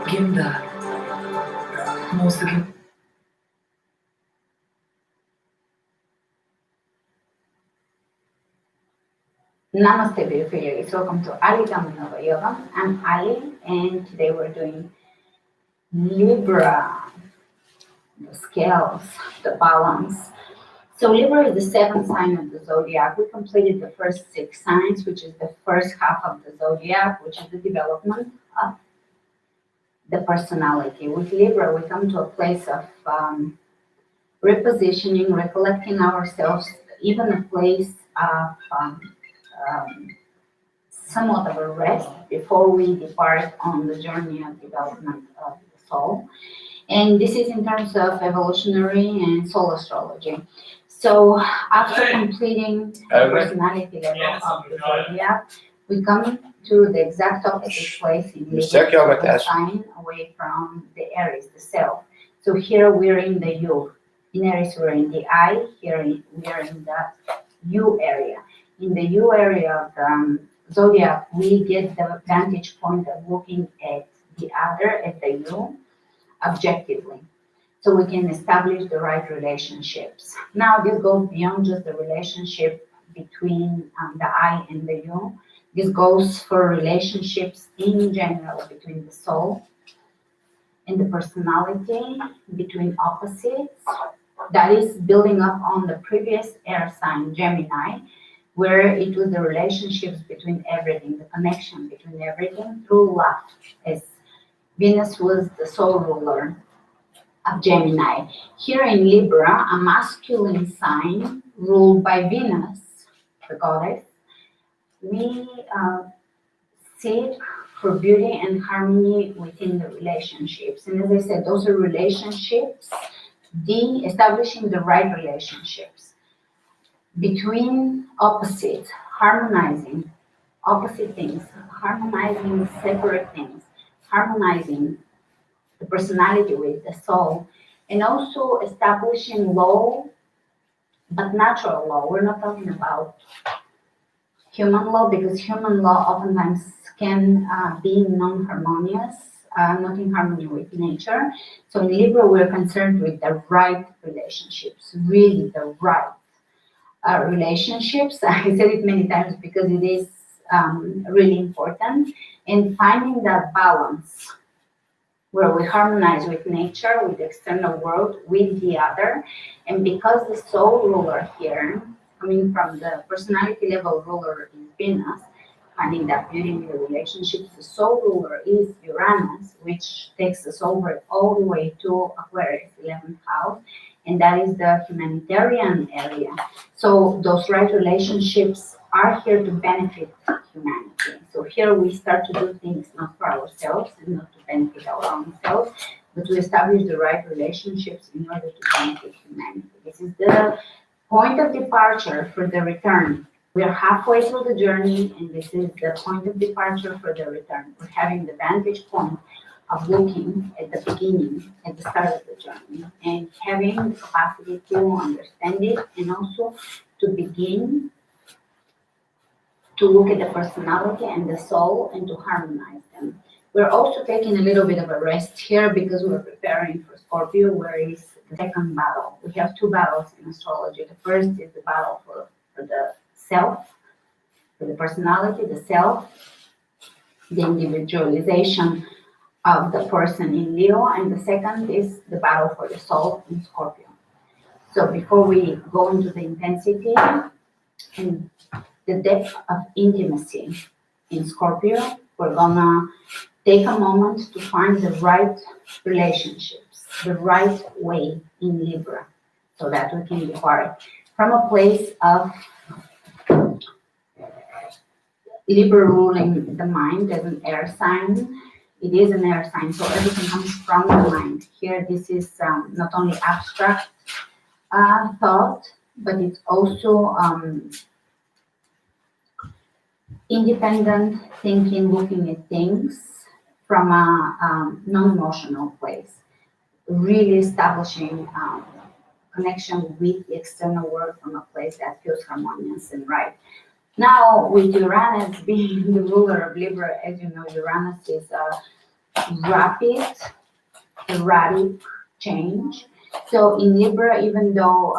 Gimda. Música. Namaste, beautiful yogis. Welcome to Ali Kamenova Yoga. I'm Ali, and today we're doing Libra, the scales, the balance. So Libra is the seventh sign of the zodiac. We completed the first 6 signs, which is the first half of the zodiac, which is the development of the personality. With Libra, we come to a place of repositioning, recollecting ourselves, even a place of somewhat of a rest before we depart on the journey of development of the soul. And this is in terms of evolutionary and soul astrology. So after completing the personality level of the zodiac, we come to the exact opposite place in Libra, the sign away from the Aries, the self. So here we're in the U. In Aries, we're in the I. Here we are in the U area. In the U area of the zodiac, we get the vantage point of looking at the other, at the U, objectively. So we can establish the right relationships. Now, this goes beyond just the relationship between the I and the you. This goes for relationships in general between the soul and the personality, between opposites. That is building up on the previous air sign, Gemini, where it was the relationships between everything, the connection between everything through love, as Venus was the soul ruler of Gemini. Here in Libra, a masculine sign ruled by Venus, the goddess, we seek for beauty and harmony within the relationships. And as I said, those are relationships, establishing the right relationships between opposites, harmonizing opposite things, harmonizing separate things, harmonizing the personality with the soul, and also establishing law, but natural law. We're not talking about human law because human law oftentimes can be non-harmonious, not in harmony with nature. So in Libra, we're concerned with the right relationships, really the right relationships. I said it many times because it is really important. And finding that balance where we harmonize with nature, with the external world, with the other. And because the soul ruler here, coming from the personality level ruler is Venus, finding that beauty in your relationships, the soul ruler is Uranus, which takes us over all the way to Aquarius, 11th house, and that is the humanitarian area. So those right relationships are here to benefit humanity. So here we start to do things not for ourselves and not to benefit our own selves, but to establish the right relationships in order to benefit humanity. This is the point of departure for the return. We are halfway through the journey, and this is the point of departure for the return. We're having the vantage point of looking at the beginning, at the start of the journey, and having the capacity to understand it and also to begin to look at the personality and the soul and to harmonize them. We're also taking a little bit of a rest here because we're preparing for Scorpio, where is the second battle. We have two battles in astrology. The first is the battle for the self, for the personality, the self, the individualization of the person in Leo, and the second is the battle for the soul in Scorpio. So before we go into the intensity and the depth of intimacy in Scorpio, we're gonna take a moment to find the right relationships, the right way in Libra, so that we can depart from a place of Libra ruling the mind as an air sign. It is an air sign, so everything comes from the mind. Here, this is not only abstract thought, but it's also independent thinking, looking at things from a non-emotional place, really establishing connection with the external world from a place that feels harmonious and right. Now, with Uranus being the ruler of Libra, as you know, Uranus is a rapid, erratic change. So in Libra, even though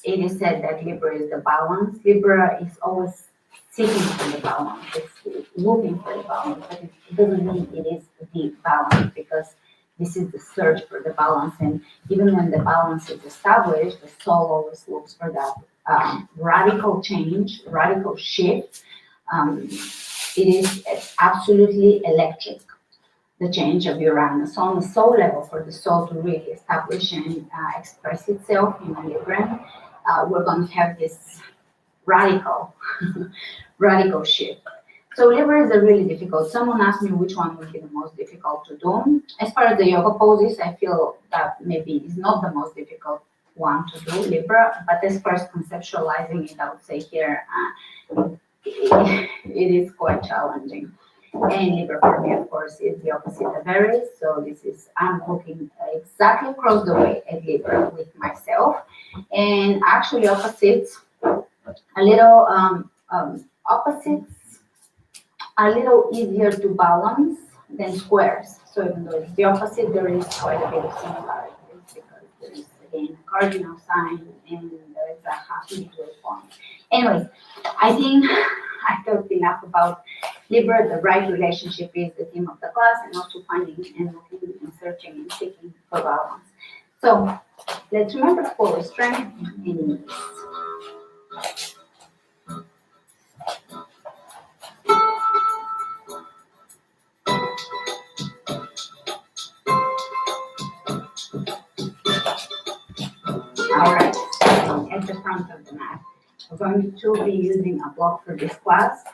it is said that Libra is the balance, Libra is always seeking for the balance, it's looking for the balance, but it doesn't mean it is the balance because this is the search for the balance. And even when the balance is established, the soul always looks for that radical change, radical shift. It is absolutely electric, the change of Uranus. So on the soul level, for the soul to really establish and express itself in Libra, we're going to have this radical, radical shift. So Libra is a really difficult. Someone asked me which one would be the most difficult to do. As far as the yoga poses, I feel that maybe it's not the most difficult one to do, Libra, but as far as conceptualizing it, I would say here, it is quite challenging. And Libra for me, of course, is the opposite of Aries. So this is, I'm looking exactly across the way at Libra with myself. And actually opposites, a little opposites, a little easier to balance than squares. So even though it's the opposite, there is quite a bit of similarities because there is again a cardinal sign and there is a half midway point. Anyways, I think I talked enough about Libra. The right relationship is the theme of the class, and also finding and looking and searching and seeking for balance. So let's remember for strength and ease. All right, at the front of the mat, we're going to be using a block for this class.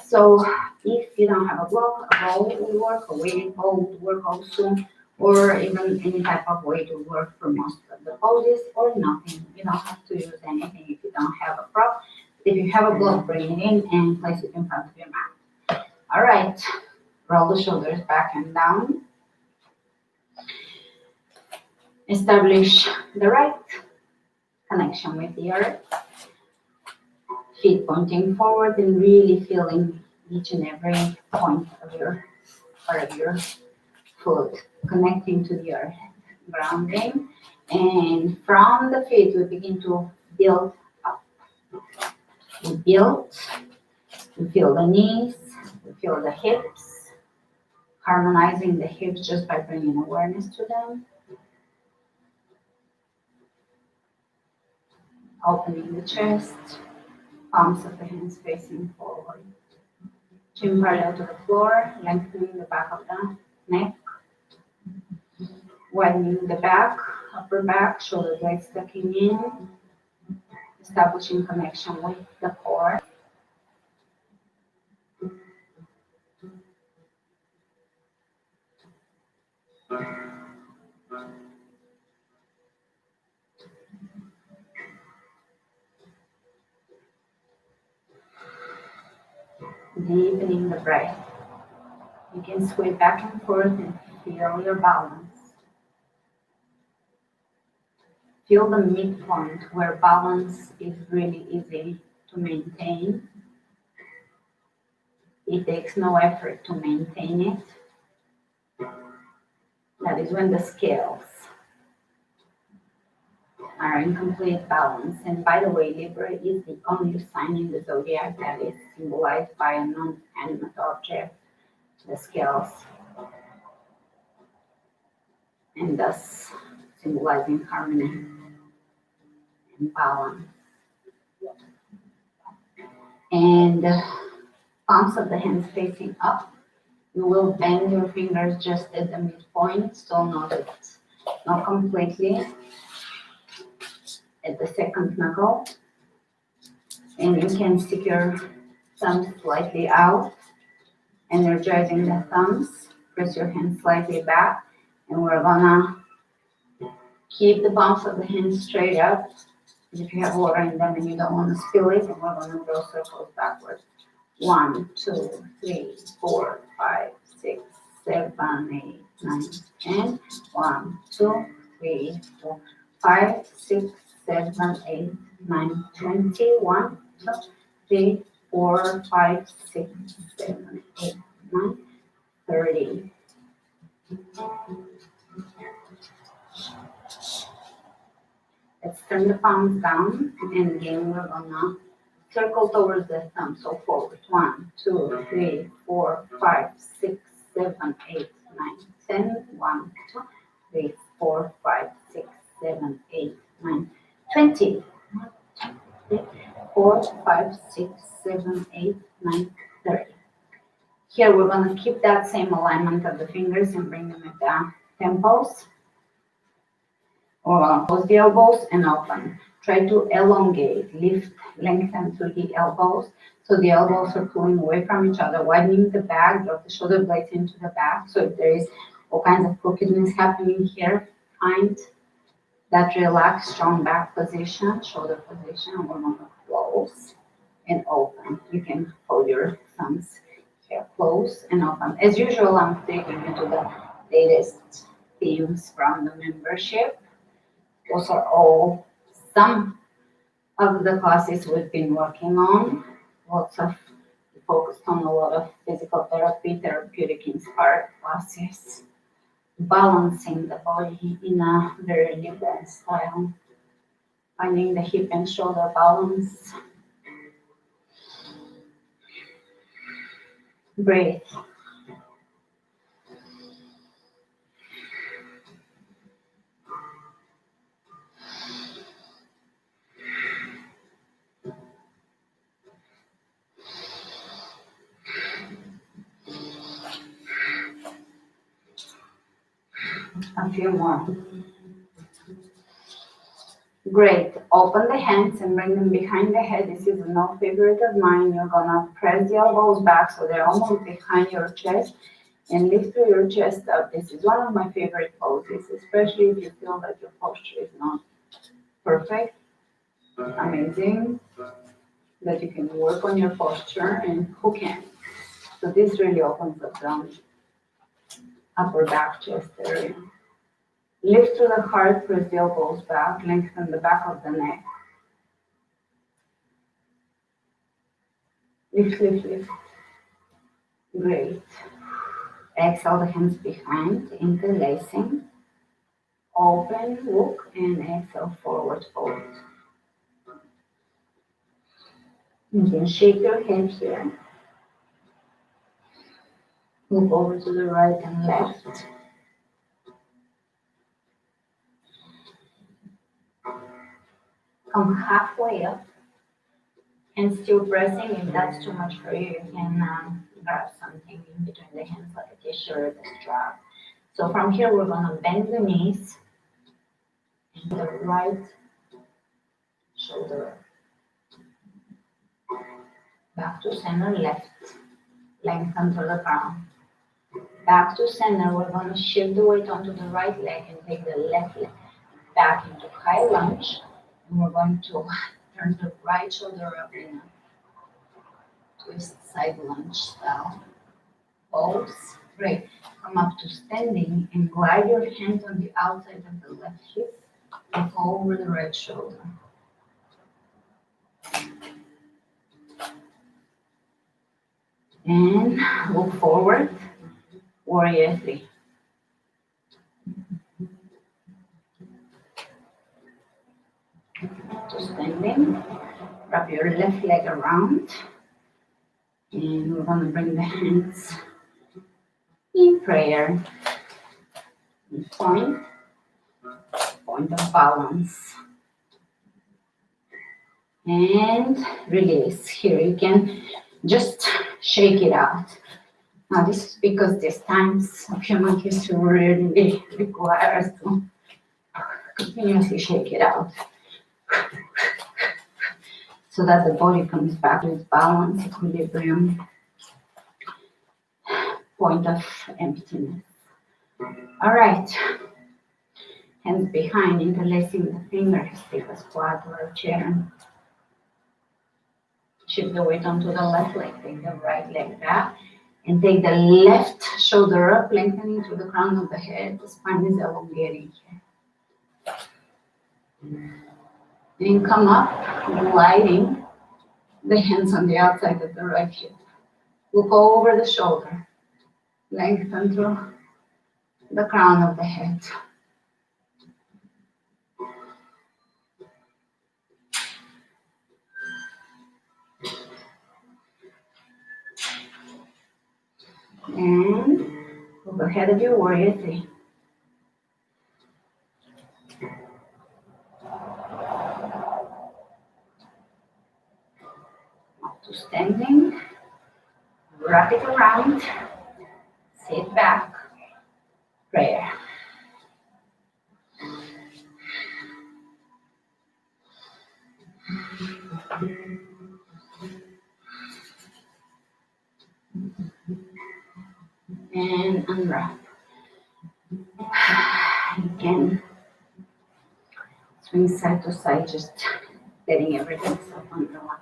So if you don't have a block, a ball will work, a weighted ball would work also, or even any type of way to work for most of the poses, or nothing. You don't have to use anything if you don't have a prop. If you have a block, bring it in and place it in front of your mouth. All right, roll the shoulders back and down. Establish the right connection with the earth. Feet pointing forward and really feeling each and every point of your part of your foot connecting to the earth, grounding. And from the feet, we begin to build up. We build, we feel the knees, we feel the hips, harmonizing the hips just by bringing awareness to them. Opening the chest, palms of the hands facing forward. Chin parallel to the floor, lengthening the back of the neck. Widening the back, upper back, shoulder blades tucking in. Establishing connection with the core. Deepening the breath. You can sway back and forth and feel your balance. Feel the midpoint where balance is really easy to maintain. It takes no effort to maintain it. That is when the scales are in complete balance. And by the way, Libra is the only sign in the zodiac that is symbolized by a non-animate object, the scales, and thus symbolizing harmony and balance. And palms of the hands facing up. You will bend your fingers just at the midpoint, so not completely at the second knuckle. And you can stick your thumbs slightly out, energizing the thumbs. Press your hands slightly back, and we're gonna keep the palms of the hands straight up. If you have water in them and you don't want to spill it, and we're gonna draw circles backwards. 1, 2, 3, 4, 5, 6, 7, 8, 9, 10. 1, 2, 3, 4, 5, 6, 7, 8, 9, 20. 1, 2, 3, 4, 5, 6, 7, 8, 9, 30. Let's turn the palms down, and again we're gonna circle towards the thumb, so forward. 1, 2, 3, 4, 5, 6, 7, 8, 9, 10. 1, 2, 3, 4, 5, 6, 7, 8, 9, 20. 1, 2, 3, 4, 5, 6, 7, 8, 9, 30. Here we're going to keep that same alignment of the fingers and bring them at the temples. Or close the elbows and open. Try to elongate, lift, lengthen through the elbows. So the elbows are pulling away from each other, widening the back, drop the shoulder blades into the back. So if there is all kinds of crookedness happening here, find that relaxed, strong back position, shoulder position. And we're going to close and open. You can hold your thumbs here, close and open. As usual, I'm taking you to the latest themes from the membership. Those are all some of the classes we've been working on. Lots of focused on a lot of physical therapy, therapeutic inspired classes, balancing the body in a very Libra style, finding the hip and shoulder balance. Breathe. A few more. Great. Open the hands and bring them behind the head. This is no favorite of mine. You're gonna press the elbows back so they're almost behind your chest and lift through your chest up. This is one of my favorite poses, especially if you feel that your posture is not perfect. Amazing. that you can work on your posture and who can. So this really opens up the upper back chest area. Lift to the heart, press the elbows back, lengthen the back of the neck. Lift, lift, lift. Great. Exhale the hands behind, interlacing. Open, look, and exhale, forward fold. You can shake your head here. Move over to the right and left. Come halfway up and still pressing. If that's too much for you, you can grab something in between the hands like a t-shirt, a strap. So from here, we're gonna bend the knees and the right shoulder back to center, left, lengthen to the crown. Back to center, we're gonna shift the weight onto the right leg and take the left leg back into high lunge. And we're going to turn the right shoulder up in a twist side lunge style. Pose. Great. Come up to standing and glide your hand on the outside of the left hip. Look over the right shoulder. And look forward. Warrior 3. To standing. Wrap your left leg around. And we're going to bring the hands in prayer. Point of balance. And release. Here you can just shake it out. Now this is because these times of human history really require us to continuously shake it out. So that the body comes back to its balance, equilibrium, point of emptiness. All right. Hands behind, interlacing the fingers, take a squat or a chair. Shift the weight onto the left leg, take the right leg back, and take the left shoulder up, lengthening to the crown of the head. The spine is elongating here. And come up, gliding the hands on the outside of the right hip. Look over the shoulder, lengthen through the crown of the head. And look ahead of you, warrior 3. Up to standing, wrap it around, sit back, prayer. And unwrap. Again, swing side to side, just letting everything stop on the line.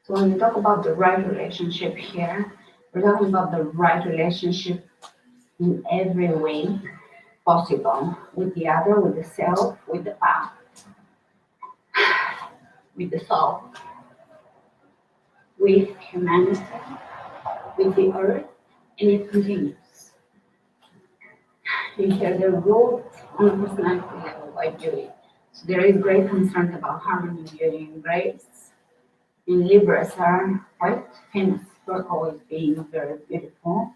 So when we talk about the right relationship here, we're talking about the right relationship in every way possible, with the other, with the self, with the path, with the soul, with humanity, with the earth, and it continues. And here the root on a personality level by beauty. So there is great concern about harmony, beauty, and grace. And Libras are quite famous for always being very beautiful,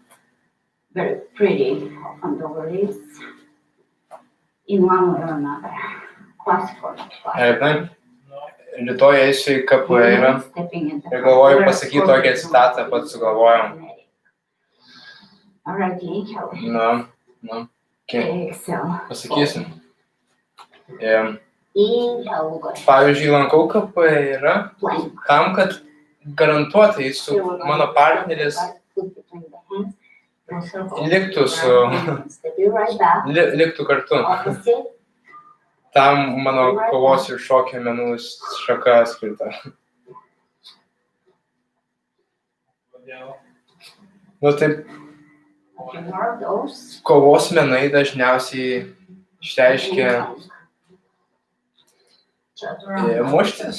very pretty, often the words, in one way or another. Classical. Žinai, rytoj eisiu į capoeirą ir galvoju pasakyti tokią citatą, pats sugalvojau. Alright, inhale. Okay. Exhale. Pasakysiu. Inhale, we'll go ahead. Pavyzdžiui, lankau capoeirą Plank. tam, kad garantuotai su Here we're mano going partneris to foot between the hands. We'll circle. liktų su, Step it right back. liktų kartu. Opposite. Tam mano kovos ir šokio menų šaka skirta. Nu taip, More of those. kovos menai dažniausiai išreiškia muštis.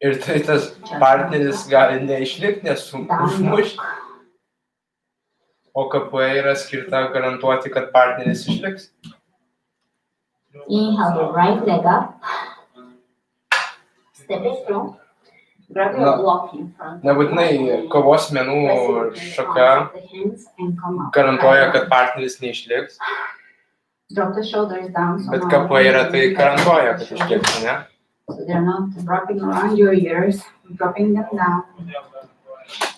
Ir tai tas partneris gali neišlikti, nes užmušti. O capoeira skirta garantuoti, kad partneris išliks. Inhale, the right leg up. Step it through. Grab your block in front. Nebūtinai kovos menų šaka garantuoja, kad partneris neišliks. Drop the shoulders down. Bet capoeira tai garantuoja, kad išliks, ne? So they're not wrapping around your ears, dropping them down,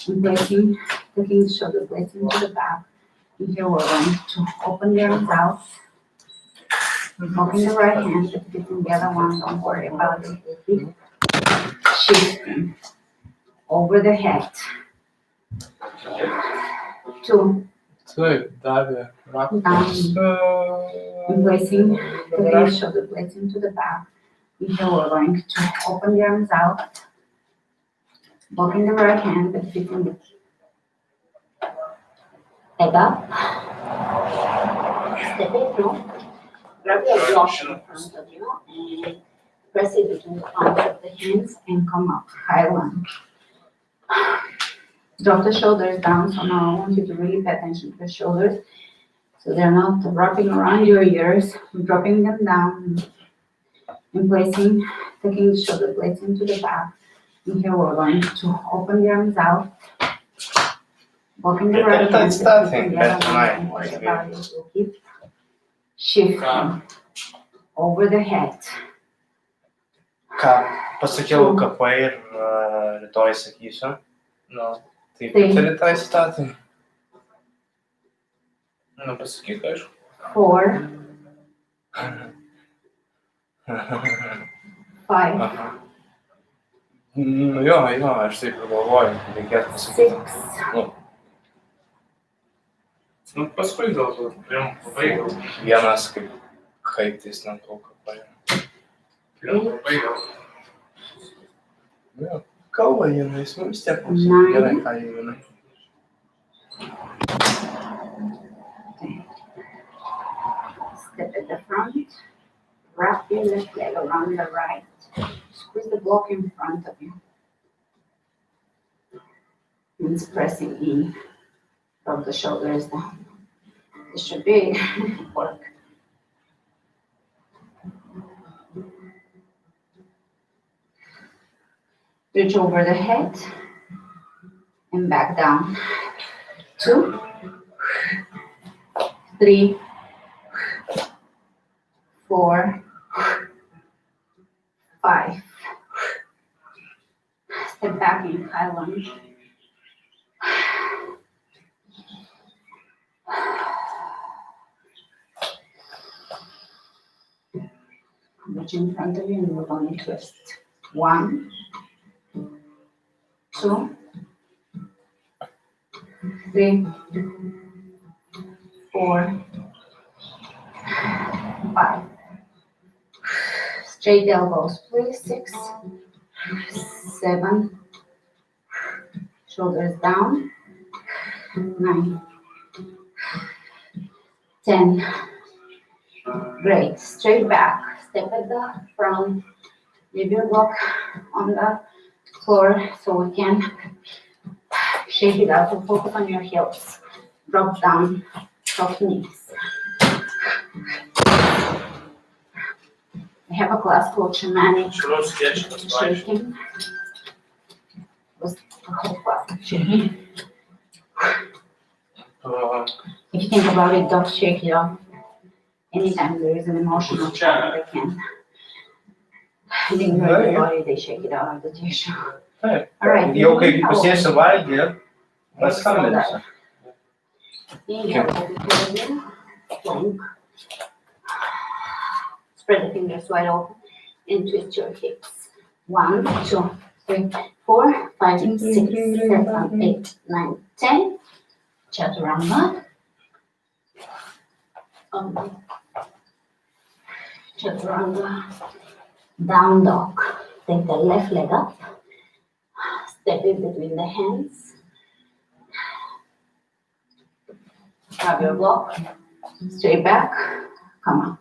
and placing, taking the shoulder blades into the back. And here we're going to open the arms out, smoking the right hand, but getting the other one, don't worry about it. Shifting over the head. 2. Taip, davė. And placing, taking the shoulder blades into the back. And here we're going to open the arms out, blocking the right hand, but fitting the leg up. Step it through. Grab your block in front of you and press it between the palms of the hands and come up. High lunge. Drop the shoulders down. So now I want you to really pay attention to the shoulders. So they're not wrapping around your ears. Dropping them down. And placing, taking the shoulder blades into the back. And here we're going to open the arms out. Walking the right hand. Don't worry about it. We'll keep shifting over the head. Ką pasakiau capoeira, rytoj sakysiu. Nu, taip turi tą įstatymą. Nu, pasakyk, aišku. 4. 5. Nu jo, aš taip ir galvoju, reikėtų pasakyti. 6. Nu, paskui gal tu pabaigiau. Vienas kaip tais lankau capoeirą. Jo, kalba jinai, vis tiek mums gerai, ką jinai. Step at the front. Wrap your left leg around the right. Squeeze the block in front of you. And pressing in. Drop the shoulders down. This should be work. Reach over the head and back down. 2, 3, 4, 5. Step back in high lunge. Reach in front of you and we're going to twist. 1, 2, 3, 4, 5. Straight elbows, please. 6, 7. Shoulders down. 9, 10. Great. Straight back. Step at the front. Leave your block on the floor so we can shake it out. So focus on your heels. Drop down. Soft knees. I have a class called Shamanic Shaking. It was a whole class of shaking. If you think about it, dogs shake it off. Anytime there is an emotional shock, they can. I think the body, they shake it out of the tissue. All right. Jau kai pasėsiu valgį, paskambinsiu. Inhale, plank. Spread the fingers wide open and twist your hips. 1, 2, 3, 4, 5, 6, 7, 8, 9, 10. Chaturanga. Chaturanga. Down dog. Take the left leg up. Step in between the hands. Grab your block. Straight back. Come up.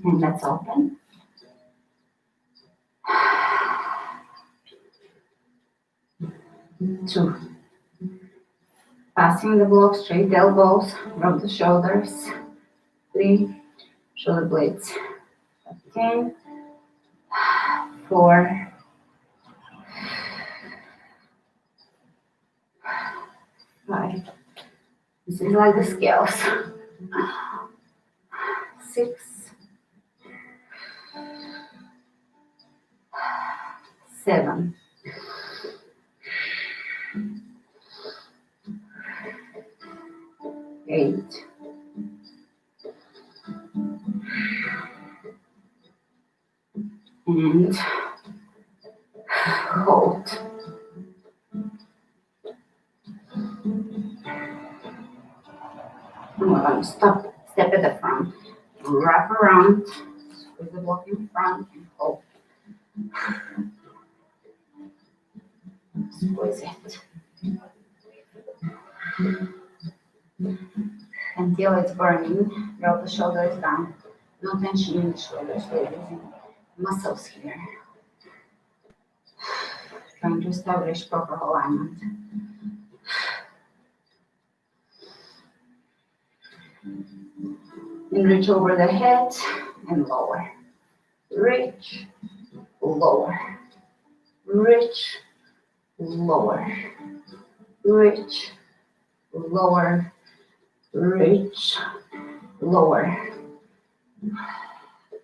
And let's open. 2. Passing the block, straight elbows, rub the shoulders. 3. Shoulder blades. Okay. 4. 5. This is like the scales. 6. 7. 8. 9. Hold. And we're going to step at the front, wrap around, squeeze the block in front, and hold. Squeeze it. Until it's burning, drop the shoulders down. No tension in the shoulders, we're using muscles here. Trying to establish proper alignment. And reach over the head and lower. Reach, lower. Reach, lower. Reach, lower. Reach, lower.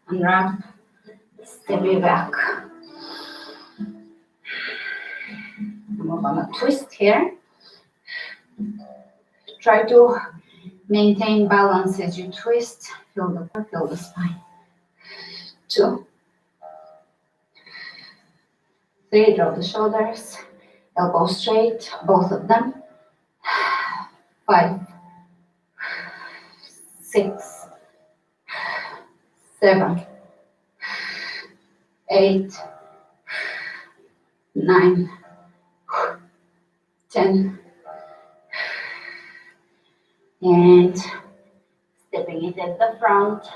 Unwrap, step it back. And we're gonna twist here. Try to maintain balance as you twist. Feel the spine. 2. 3, drop the shoulders. Elbows straight, both of them. 5. 6. 7. 8. 9. 10. And stepping it at the front.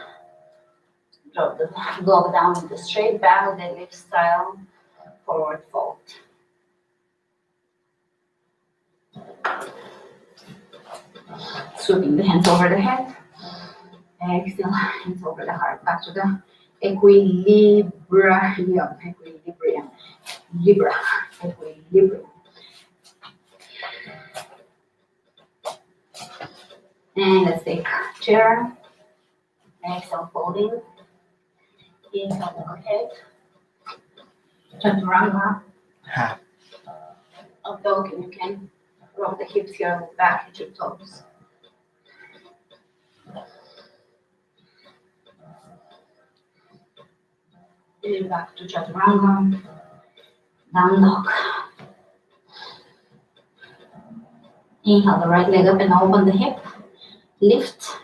Drop the block down with the straight back, deadlift style, forward fold. Sweeping the hands over the head. Exhale, hands over the heart. Back to the equilibrium. Libra. Equilibrium. And let's take chair. Exhale, folding. Inhale, overhead. Chaturanga. Up dog, and you can rock the hips here, move back, hit your toes. And back to Chaturanga. Down dog. Inhale the right leg up and open the hip. Lift.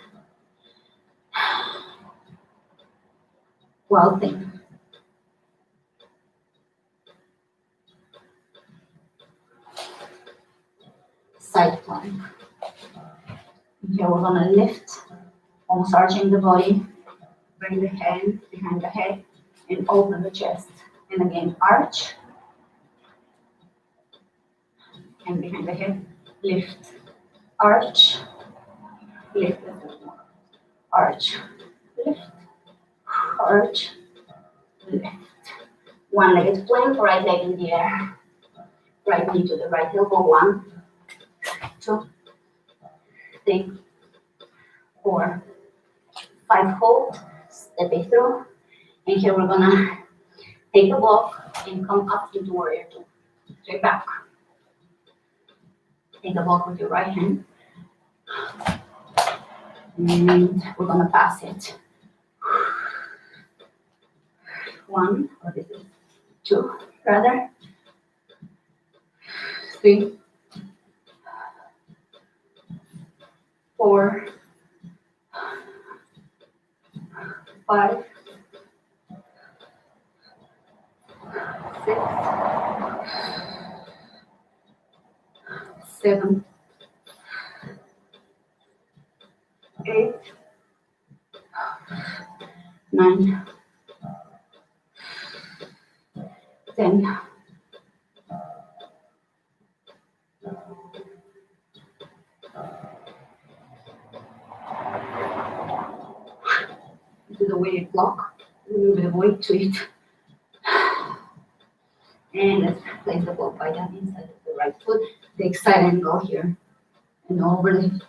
Wild thing. Side plank. Here we're gonna lift, almost arching the body. Bring the hand behind the head and open the chest. And again, arch. And behind the head, lift, arch, lift, arch, lift, arch, lift. One-legged plank, right leg in the air. Right knee to the right elbow. 1, 2, 3, 4, 5. Hold, step it through. And here we're gonna take the block and come up into warrior 2. Straight back. Take the block with your right hand. And we're gonna pass it. 1, what is it? 2, rather. 3, 4, 5, 6, 7, 8, 9, 10. Do the weighted block, a little bit of weight to it. And let's place the block by the inside of the right foot. Take side angle here and overlift.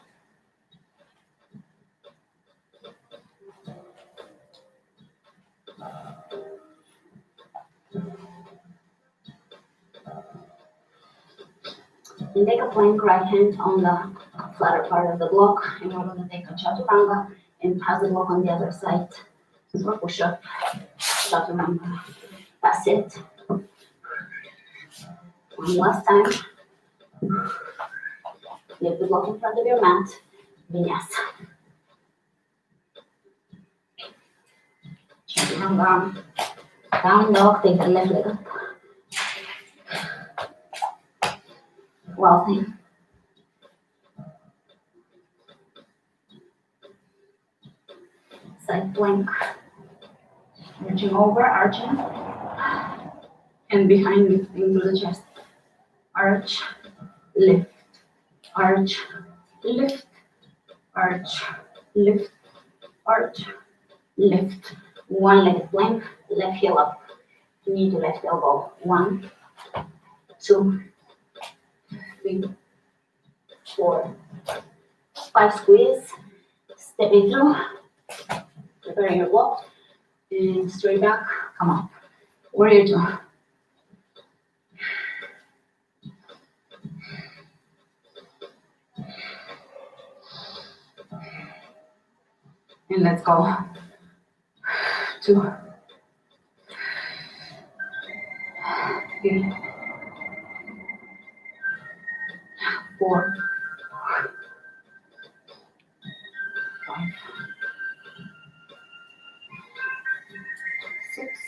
And take a plank, right hand on the flatter part of the block, and we're going to take a chaturanga and pass the block on the other side. So push up, chaturanga, pass it. One last time. Lift the block in front of your mat, vinyasa. Chaturanga, down dog, take the left leg up. Well thing. Side plank. Reaching over, arching. And behind lifting to the chest. Arch, lift, arch, lift, arch, lift, arch, lift. One-legged plank, left heel up. Knee to left elbow. 1, 2, 3, 4, 5. Squeeze. Step it through. Prepare your block. And straight back. Come up. Warrior 2. And let's go. 2, 3, 4, 5, 6,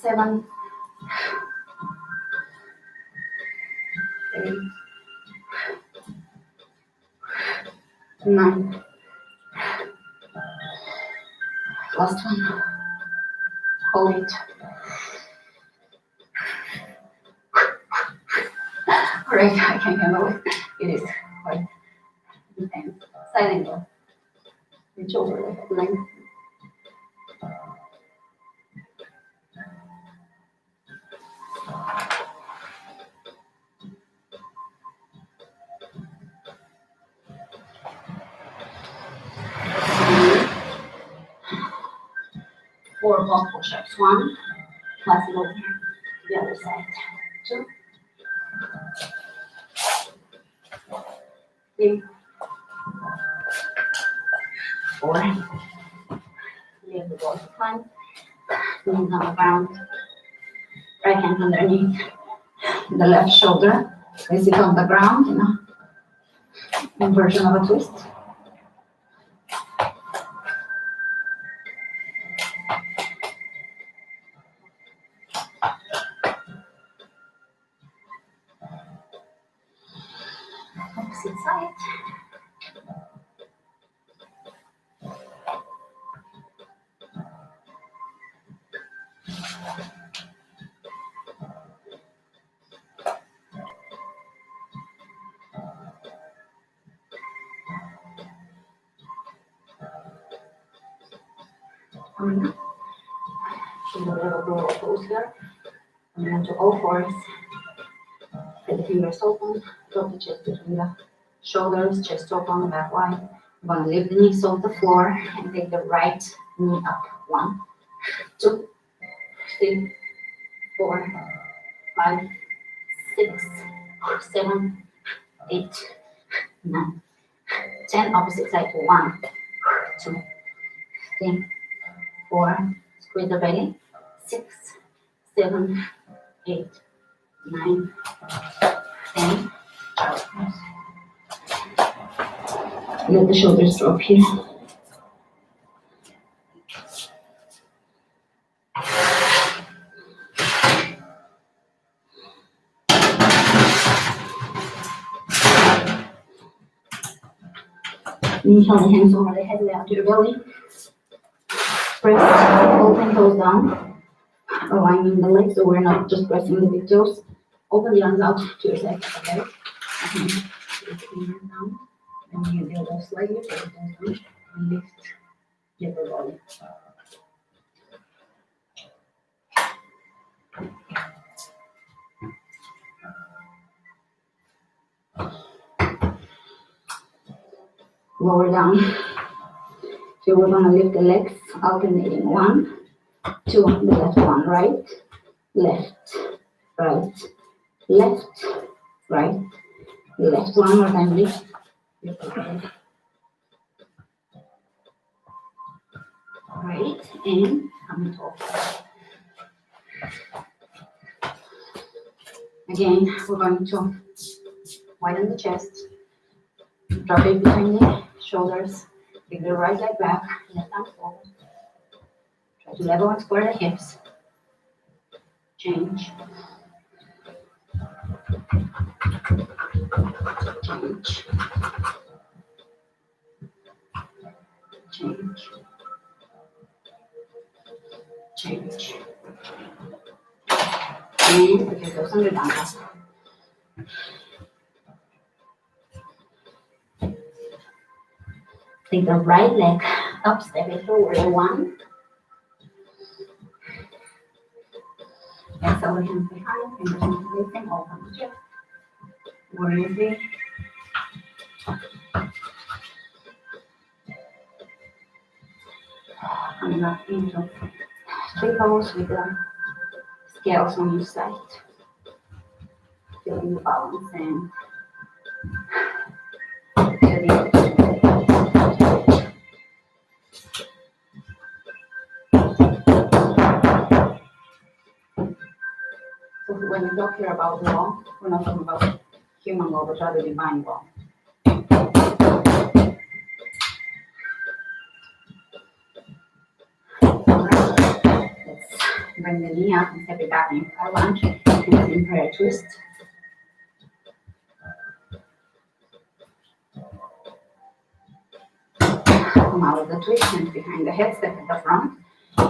7, 8, 9. Last one. Hold it. Alright, I can handle it. It is quite intense. Side angle. Reach over the leg. Four block push-ups. 1, pass it over to the other side. 2, 3, 4. Leave the ball to climb. Knees on the ground. Right hand underneath the left shoulder. Place it on the ground in a inversion of a twist. Opposite side. Coming up. Shoulder level roll pose here. Coming onto all fours. Get the fingers open. Drop the chest between the shoulders, chest open, back wide. You're going to lift the knees off the floor and take the right knee up. 1, 2, 3, 4, 5, 6, 7, 8, 9, 10, opposite side. 1, 2, 3, 4, squeeze the belly. 6, 7, 8, 9, 10. Let the shoulders drop here. Inhale the hands over the head, lay onto your belly. Press, open toes down, aligning the legs so we're not just pressing the big toes. Open the arms out to your side, okay? And lift the hands down. And you build up slightly, put the toes down, and lift your body. Lower down. So we're gonna lift the legs, alternating 1, 2, the left one, right, left, right, left, right, left. One more time, lift. Right, and come top. Again, we're going to widen the chest, drop it between the shoulders, bring the right leg back, left arm forward. Try to level and square the hips. Change. Change. Change. Change. And put your toes on the down. Take the right leg up, step it forward. 1. Exhale the hands behind, fingers into lifting, open the chest. Warrior 3. Coming up into triples with the scales on each side. Feeling the balance and getting. So when we talk here about law, we're not talking about human law, but rather divine law. Let's bring the knee up and step it back in our lunge and in prayer twist. Come out of the twist, hands behind the head, step at the front.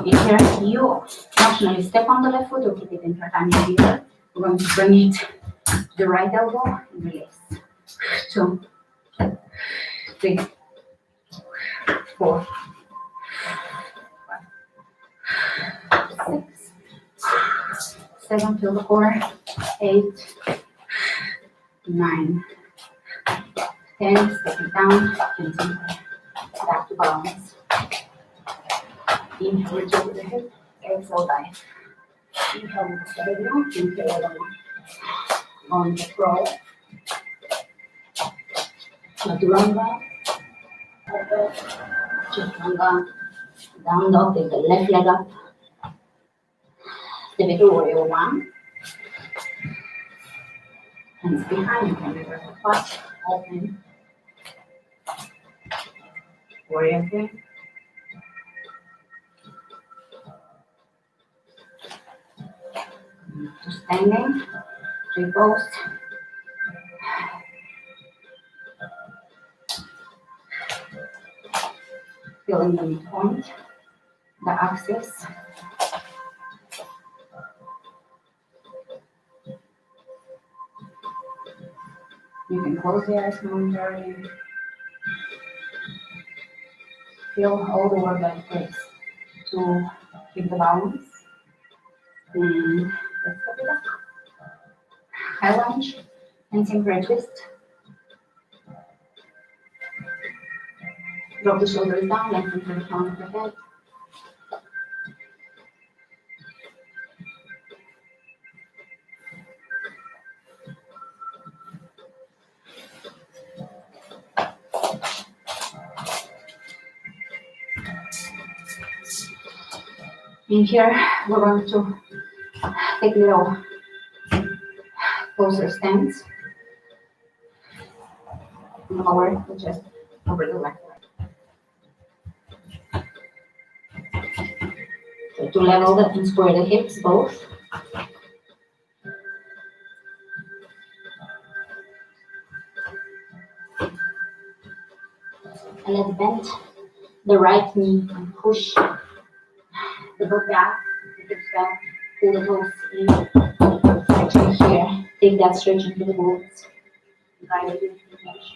In here, you optionally step on the left foot or keep it in front of your finger. We're going to bring it to the right elbow and release. 2, 3, 4, 5, 6, 7, feel the core. 8, 9, 10, step it down, continue. Back to balance. Inhale, reach over the hip, exhale, dive. Inhale, move the head down, inhale, down. On the crawl. Chaturanga. Chaturanga. Down dog, take the left leg up. Step it over, warrior 1. Hands behind, you can reverse the foot, open. Warrior 3. To standing, triples. Feeling the midpoint, the axis. You can close the eyes momentarily. Feel all the work that it takes to keep the balance. And let's step it up. High lunge and simple twist. Drop the shoulders down, lengthen to the crown of the head. In here, we're going to take a little closer stance. Lower the chest over the left leg. So to level and square the hips both. And let's bend the right knee and push the butt back, the hips back, pull the toes in. Actually here, take that stretch into the glutes. Guide it into the flesh.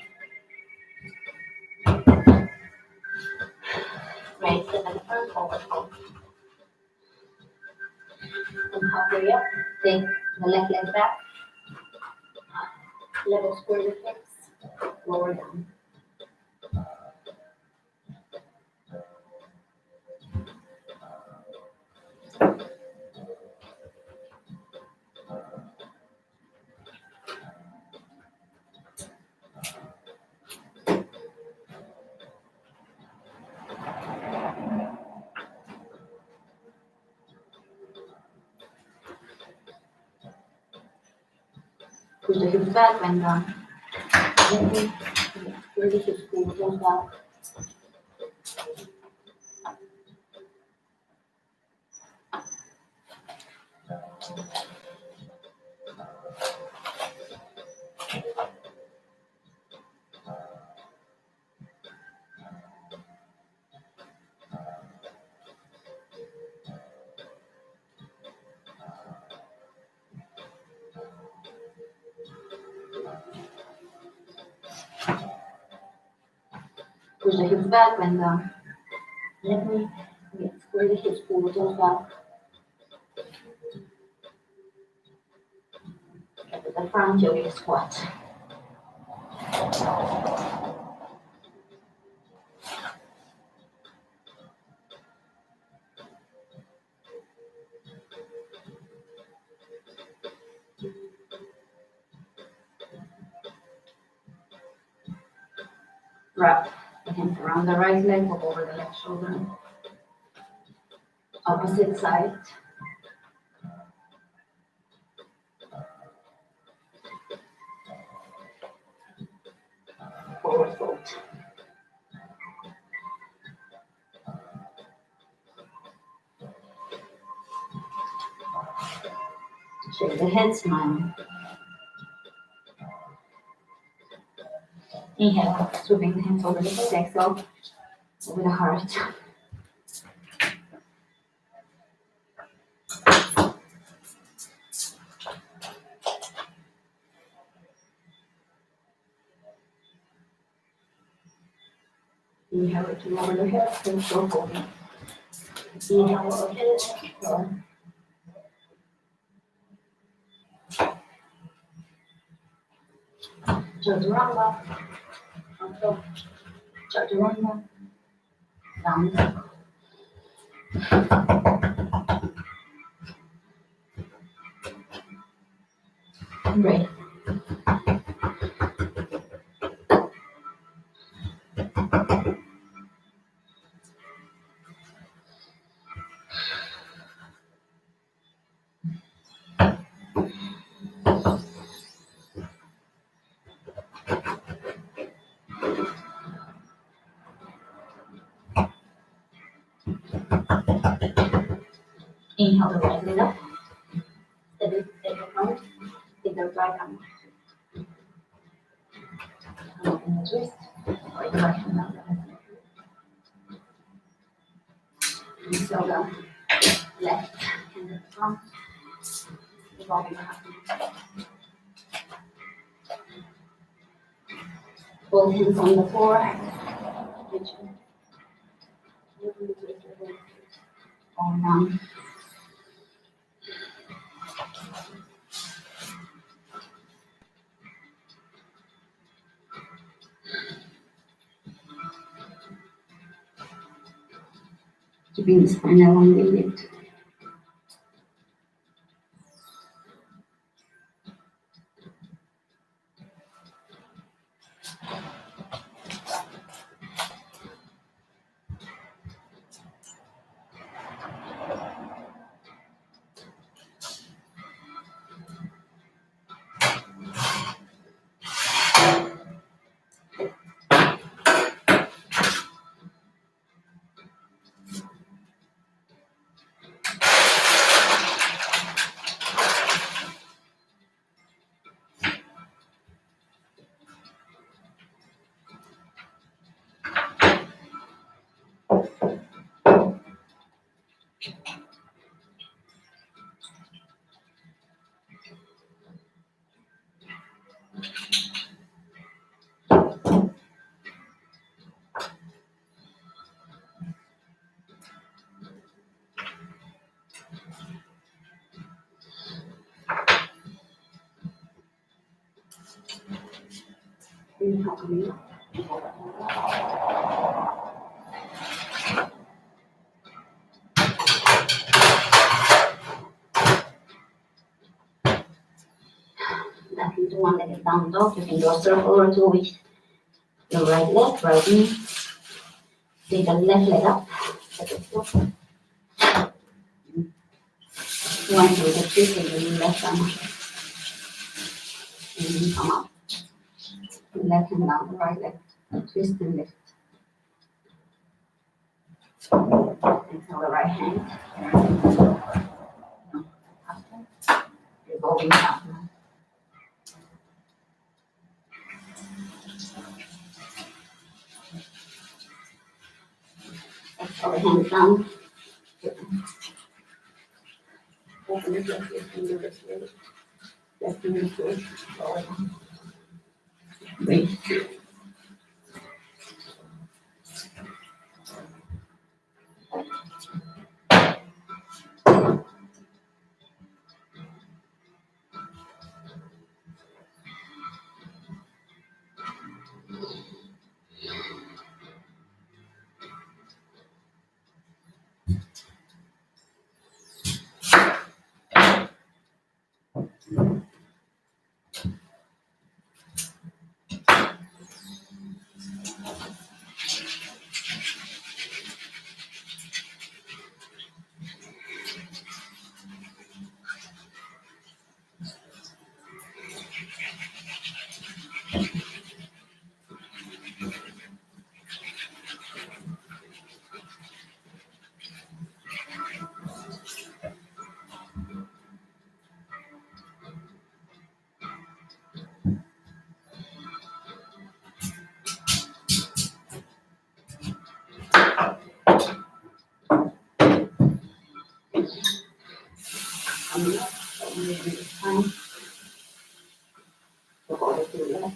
Right, step at the front, forward fold. And halfway up, take the left leg back. Level square the hips, lower down. Push the hips back, bend down. Gently, really hips pull the toes back. Push the hips back, bend down. Gently, square the hips, pull the toes back. Get to the front, yogic squat. Wrap the hands around the right leg, walk over the left shoulder. Opposite side. Forward fold. Shake the head, smile. Inhale, sweeping the hands over the head, exhale, over the heart. Inhale, reaching over the hips, and still folding. Inhale, overhead, exhale. Chaturanga, front fold. Chaturanga, down. Great. Inhale the right leg up. Step it the front. Take the right arm. Open the twist. Or the right hand up. Exhale down. Left hand at the front. Revolving the hand. Both hands on the floor. Reaching. Arm down. Keeping the spine elongated. Help me. Back into one-legged down dog. You can do a circle or two with your right leg, right knee. Take the left leg up. One with the twist and the left arm. And then come up. Left hand down, the right leg. Twist and lift. Exhale the right hand. Revolving up. Exhale the hands down. Open it up, left finger, left finger, twist, lower down. Breathe. Coming up, moving the spine. So all the way left.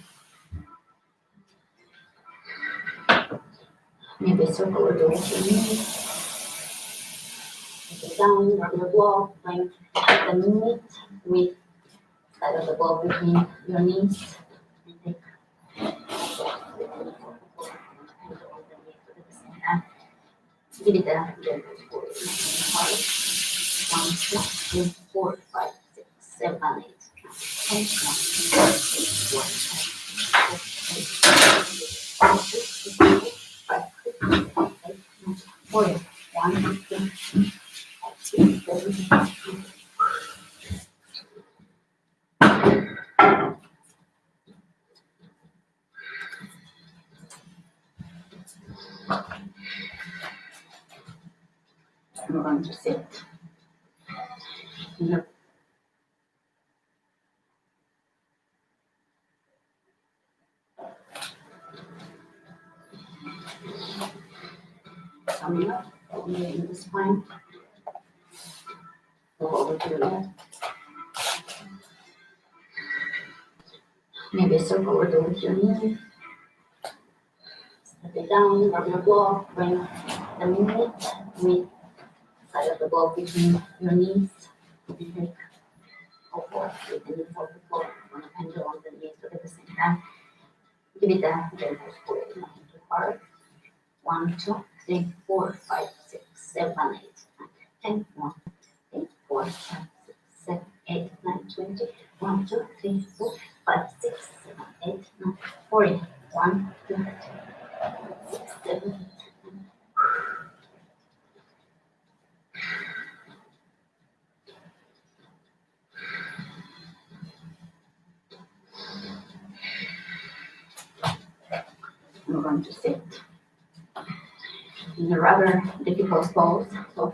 Maybe circle or do with your knees. Take it down, rub your block, bring the meat with side of the ball between your knees. And take give it a gentle squeeze. 1, 2, 3, 4, 5, 6, 7, 8, 10, 1, 2, 3, 4, 5, 6, 7, 8, 5, 6, 7, 8, 9, 4, 1, 2, 3, 4, 5, 6, 7, 8. I'm going to sit. Coming up, in the spine. Go over to the left. Maybe a circle or do with your knees. Step it down, rub your block, bring the meat with side of the block between your knees. And take all four with the knees off the floor. On the pendulum, the knees but at the same time. Give it a gentle squeeze, nothing too hard. 1, 2, 3, 4, 5, 6, 7, 8, 9, 10, 1, 2, 3, 4, 5, 6, 7, 8, 9, 20. 1, 2, 3, 4, 5, 6, 7, 8, 9, 40. 1, 2, 3, 6, 7, 8, 9. I'm going to sit in a rather difficult pose. So,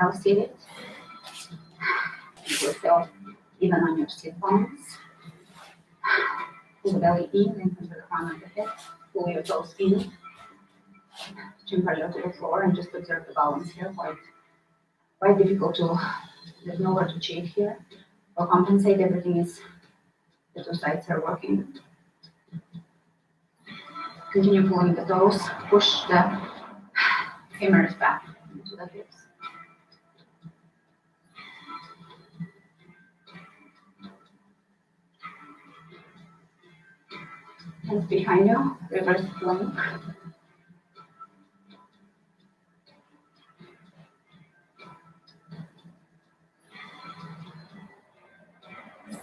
L seated. Keep yourself even on your sit bones. Pull the belly in and from the crown of the head. Pull your toes in. Chin parallel to the floor and just observe the balance here. Quite difficult to, there's nowhere to cheat here. Or compensate, everything is, the two sides are working. Continue pulling the toes, push the femurs back into the hips. Hands behind you, reverse plank.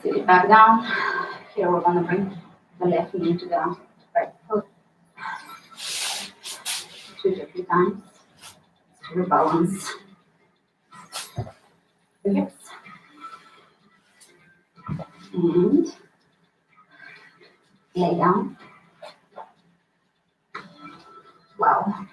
Sit it back down. Here we're gonna bring the left knee to the right foot. Switch a few times to rebalance the hips. And lay down. Wow.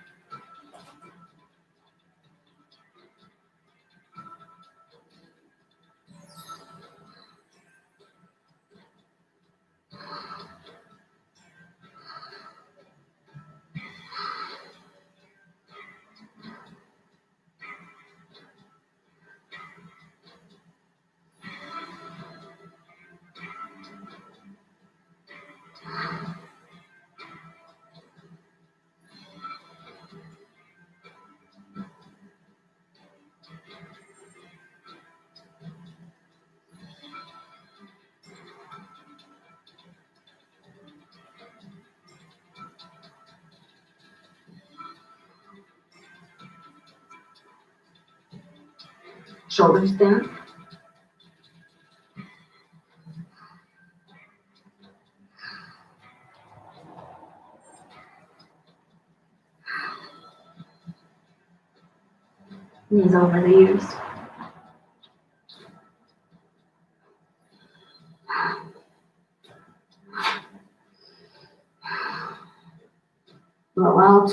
Shoulders down. Knees over the ears. Blow out.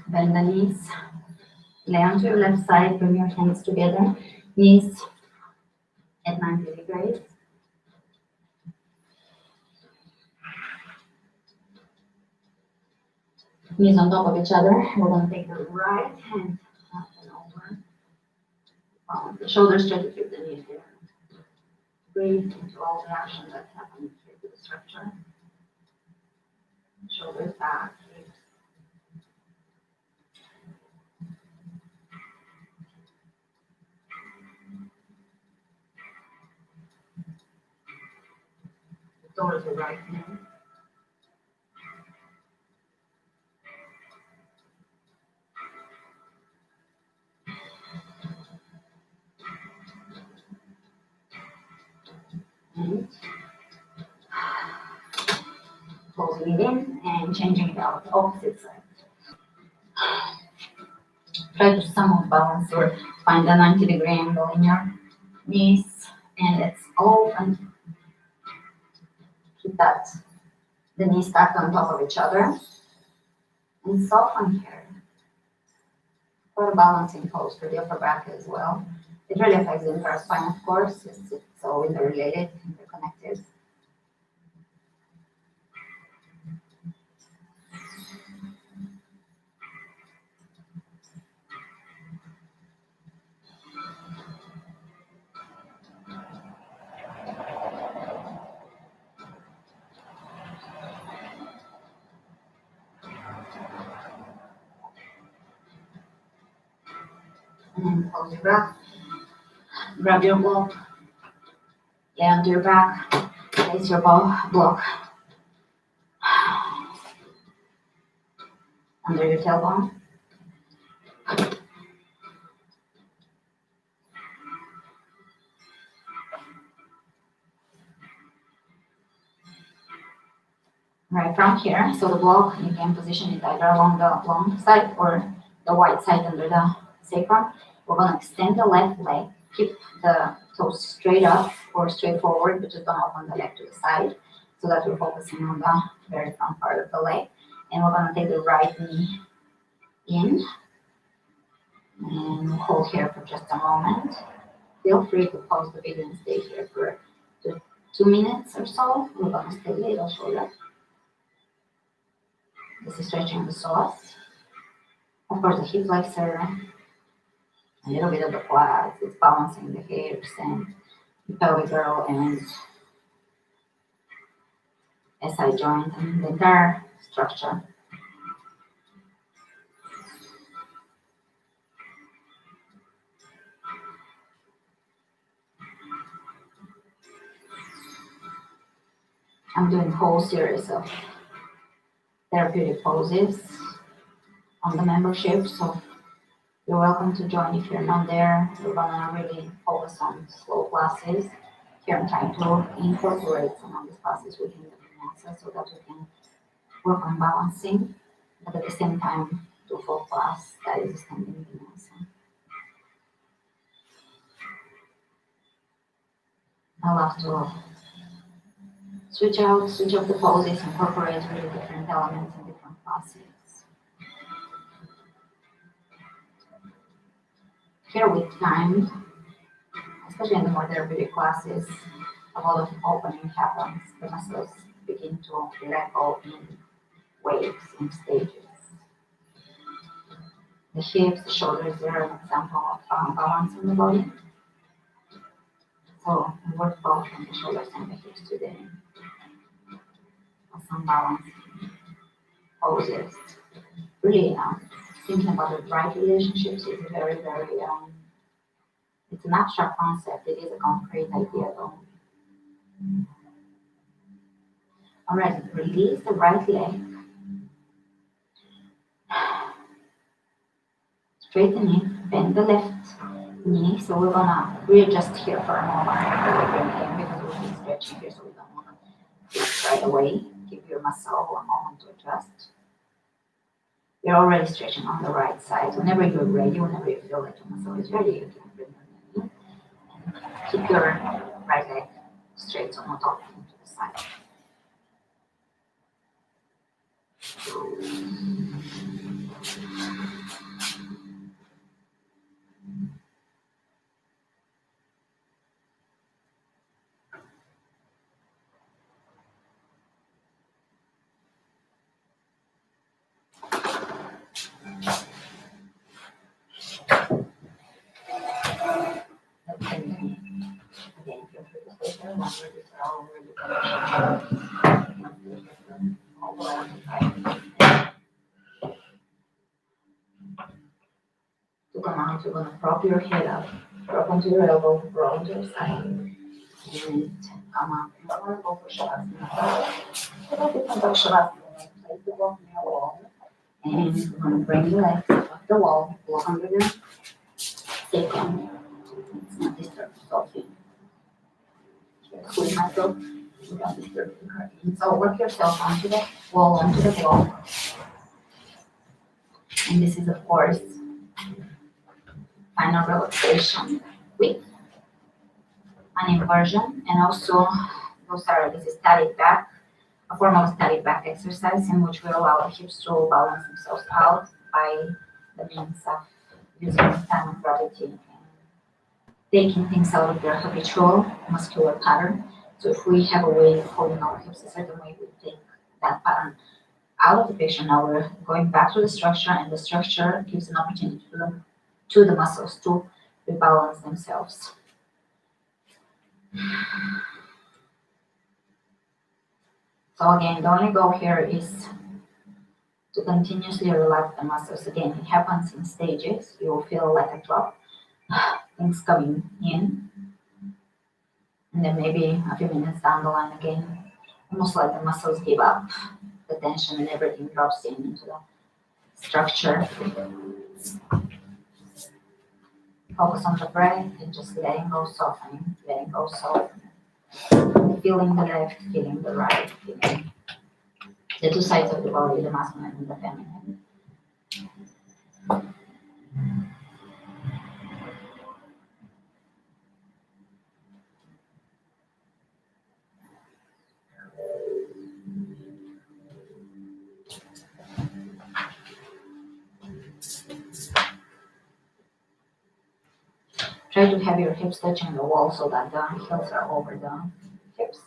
Bend the knees. Lay onto your left side, bring your hands together. Knees at 90 degrees. Knees on top of each other. We're going to take the right hand up and over. The shoulders straight to keep the knees there. Breathe into all the action that's happening here to the structure. Shoulders back, hips. Towards the right hand. And closing it in and changing it out the opposite side. Try to somewhat balance or find a 90-degree angle in your knees, and it's open. Keep that, the knees stacked on top of each other, and soften here. For a balancing pose for the upper back as well. It really affects the entire spine, of course. It's all interrelated, interconnected. And close your breath. Grab your block. Lay onto your back. Place your block under your tailbone. Right from here, so the block, you can position it either along the long side or the wide side under the sacrum. We're going to extend the left leg, keep the toes straight up or straight forward, but just don't open the leg to the side so that we're focusing on the very front part of the leg. And we're going to take the right knee in and hold here for just a moment. Feel free to pause the video and stay here for 2 minutes or so. We're going to stay a little shorter. This is stretching the psoas. Of course, the hip flexor, a little bit of the quads, it's balancing the hips and the pelvic girdle and SI joint and the entire structure. I'm doing a whole series of therapeutic poses on the membership, so you're welcome to join if you're not there. We're gonna really focus on slow classes. Here I'm trying to incorporate some of these classes within the vinyasa so that we can work on balancing, but at the same time do full class that is standing vinyasa. I love to switch up the poses, incorporate really different elements in different classes. Here with time, especially in the more therapeutic classes, a lot of opening happens. The muscles begin to let go in waves, in stages. The hips, the shoulders, they are an example of balance in the body. So we work both on the shoulders and the hips today. Some balance poses. Really, thinking about the right relationships is a very, very, it's an abstract concept. It is a concrete idea though. All right, release the right leg. Straighten it, bend the left knee. So we're just here for a moment because we've been stretching here, so we don't want to fix right away. Give your muscle a moment to adjust. You're already stretching on the right side. Whenever you're ready, whenever you feel like your muscle is ready, you can bring your knee and keep your right leg straight, so not off into the side. To come out, you're going to prop your head up, drop onto your elbow, roll onto your side, and come up. You're going to go for Shavasana. So that different of Shavasana, place the ball on your wall, and you're going to bring your legs off the wall, block under your sacrum. It's not disturbed, softly. Squeeze myself, you don't disturb the curtain. So work yourself onto the wall, onto the wall. And this is, of course, final relaxation with an inversion, and also this is static back, a form of static back exercise in which we allow our hips to balance themselves out by the means of using time and gravity and taking things out of their habitual muscular pattern. So if we have a way of holding our hips a certain way, we take that pattern out of the picture. Now we're going back to the structure, and the structure gives an opportunity to the muscles to rebalance themselves. So again, the only goal here is to continuously relax the muscles. Again, it happens in stages. You will feel like a drop, things coming in, and then maybe a few minutes down the line again, almost like the muscles give up the tension and everything drops into the structure. Focus on the breath and just letting go, softening, letting go, softening. Feeling the left, feeling the right, feeling the two sides of the body, the masculine and the feminine. Try to have your hips touching the wall so that the heels are over the hips.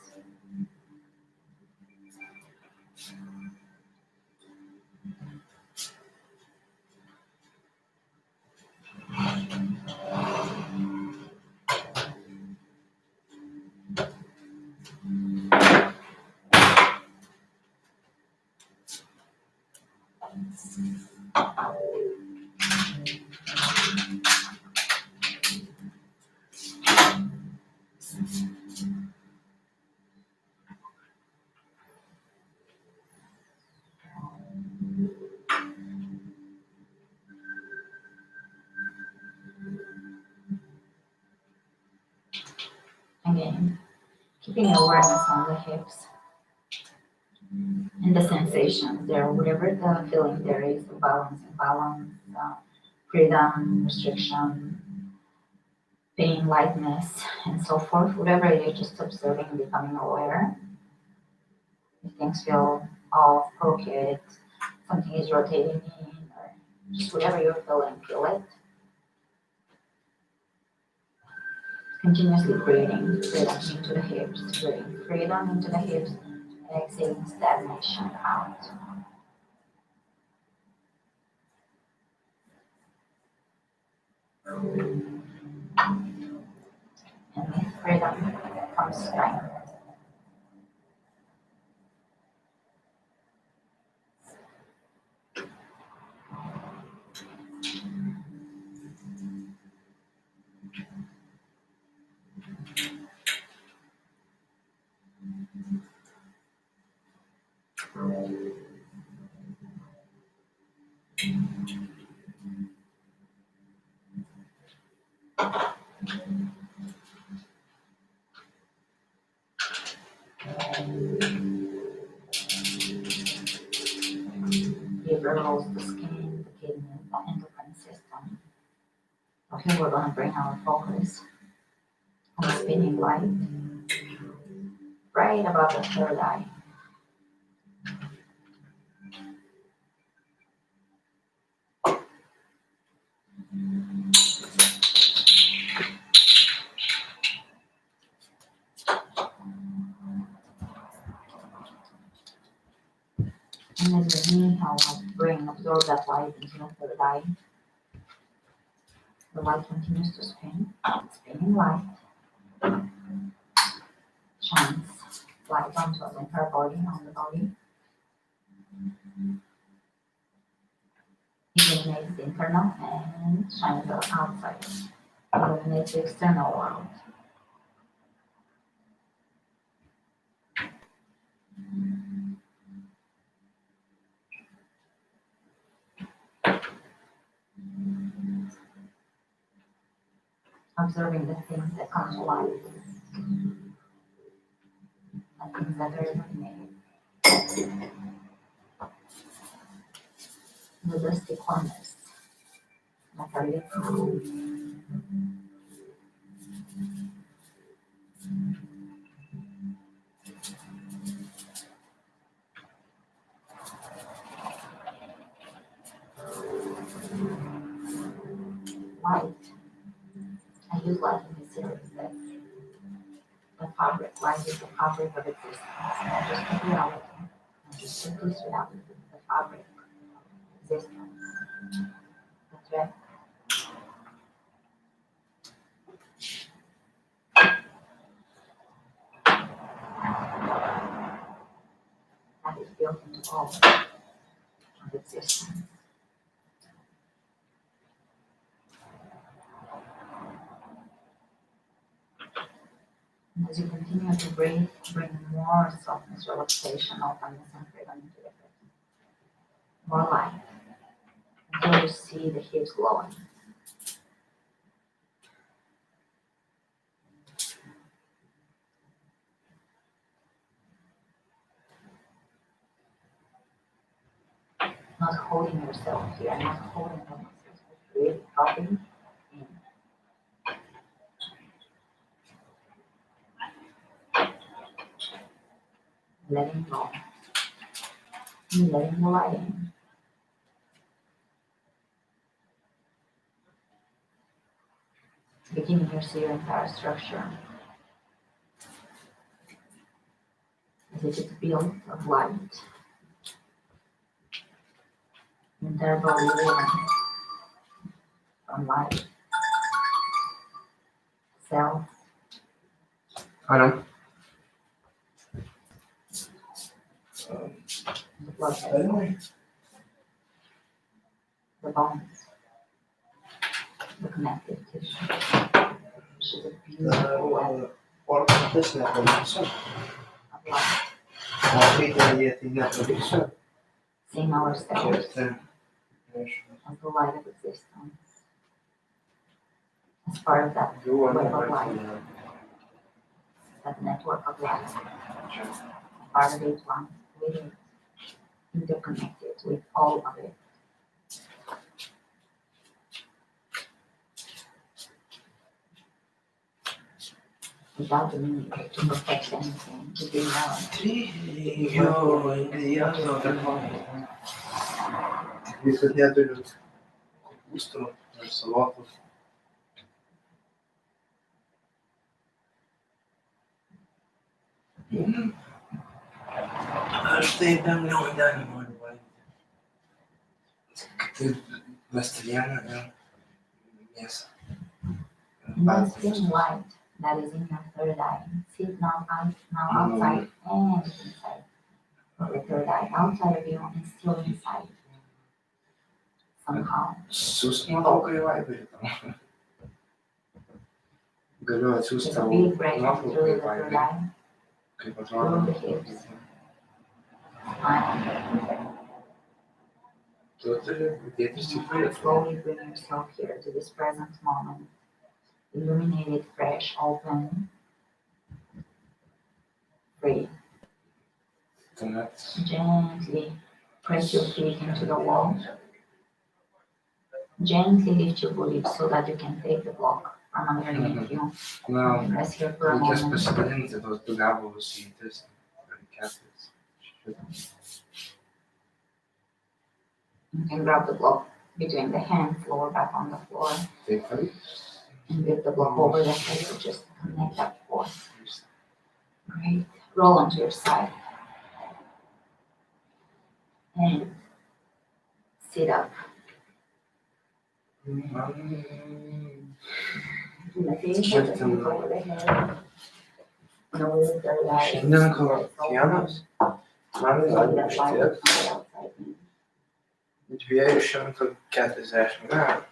Again, keeping awareness on the hips and the sensations there, whatever the feeling there is, balance, imbalance, freedom, restriction, pain, lightness, and so forth, whatever it is, just observing and becoming aware. If things feel off, crooked, something is rotating in, or just whatever you're feeling, feel it. Continuously breathing, freedom into the hips, breathing freedom into the hips, and exhaling stagnation out. And with freedom comes strength. Libra rolls the skin, the kidney, the endocrine system. Okay, we're going to bring our focus on the spinning light right above the third eye. And as we inhale, our brain absorb that light into the third eye. The light continues to spin. Spinning light shines light onto the entire body, on the body. Illuminates the internal and shines the outside. Illuminates the external world. Observing the things that come to life, the things that are illuminated, the dusty corners that are lit now. Light. I use light in this series that the fabric, light is the fabric of existence, not just the reality, not just simply reality, the fabric of existence, the thread. That is built into all of existence. And as you continue to breathe, bring more softness, relaxation, openness, and freedom into the present. More light until you see the hips glowing. Not holding yourself here, not holding the muscles, but really dropping in. Letting go. And letting the light in. Beginning to see your entire structure as if it's built of light. The entire body living from light. Cells. Ano? The blood vessels, the bones, the connective tissue, which is a beautiful web Porta questa è la produzione. of light. La vita di la produzione. Seeing ourselves Certo. as the light of existence, as part of that web of light. that network of life, part of it, one with it, interconnected with all of it. Without the need to perfect anything, to be known. Trigo, ingrediato per favore. Visto dietro il gusto del salotto. Aš tai be angliavandenių noriu valgyti. Tai ląsteliena ir mėsa. And that same light that is in your third eye, see now outside and inside of the third eye, outside of you and still inside. Somehow. Susimanau, kai vaiberį tam. Galiu atsiųsti There's a tavo big break nuotrauką through į the third vaiberį. eye, Kaip through atrodo. the hips, spine, Tu turi dėti stipriai. and slowly bring yourself here to this present moment. Illuminated, fresh, open, free. Tuomet Gently press your feet into the wall. Gently lift your booty so that you can take the block from underneath you. na, And rest here for a reikės moment. pasidalinti tos du gabalus į tris ar keturis. You can grab the block between the hands, lower back on the floor, Taip pat. and lift the block over the head to just connect that force. Great. Roll onto your side. And sit up. Over the head. Nose, the light. Šiandien kalafienas man gali užtiek 240 metų.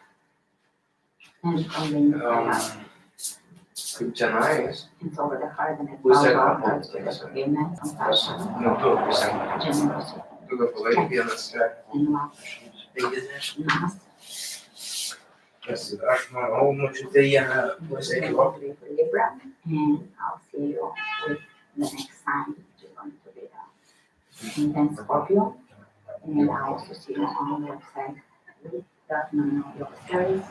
And from the inside out. Kaip tenais, It's over the heart and it Pusę bows out gabalo to the tiesiog. forgiveness, compassion, nu, du pusę. generosity, Du gabalai, vienas yra and love. 50. Namaste. Nes aš manau, močiutė ją pasiekiau. For Libra, and I'll see you with the next sign, which is going to be the intense Scorpio. And I'll also see you on the website with that yoga series,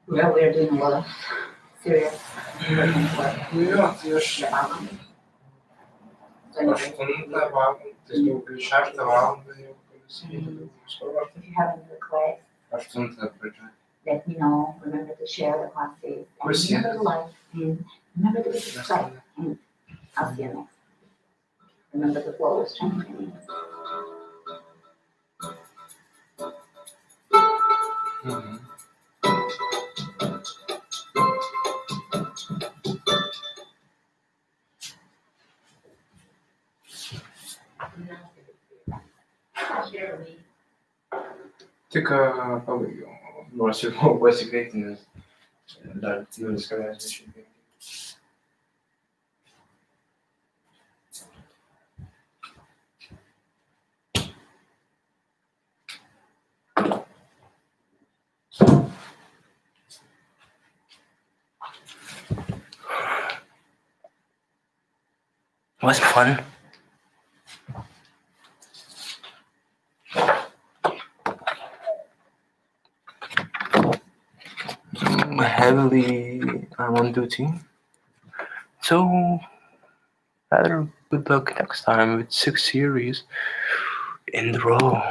where we're doing a lot of serious work Jo, tai aš about it. So anyway, 8 valandą, tiksliau 6 valandą jau pavisėjau. if you have any requests, 8 pradžioje. let me know. Remember to share the classes. And remember to like and remember to be subscribed. And I'll see you next. Remember to flow with strength. Mhm. Tik pabaigiau, nors jau buvau pasikreipti, nes dar 0,25. Was fun. Heavily, I'm on duty. So, rather good luck next time with 6 series in a row.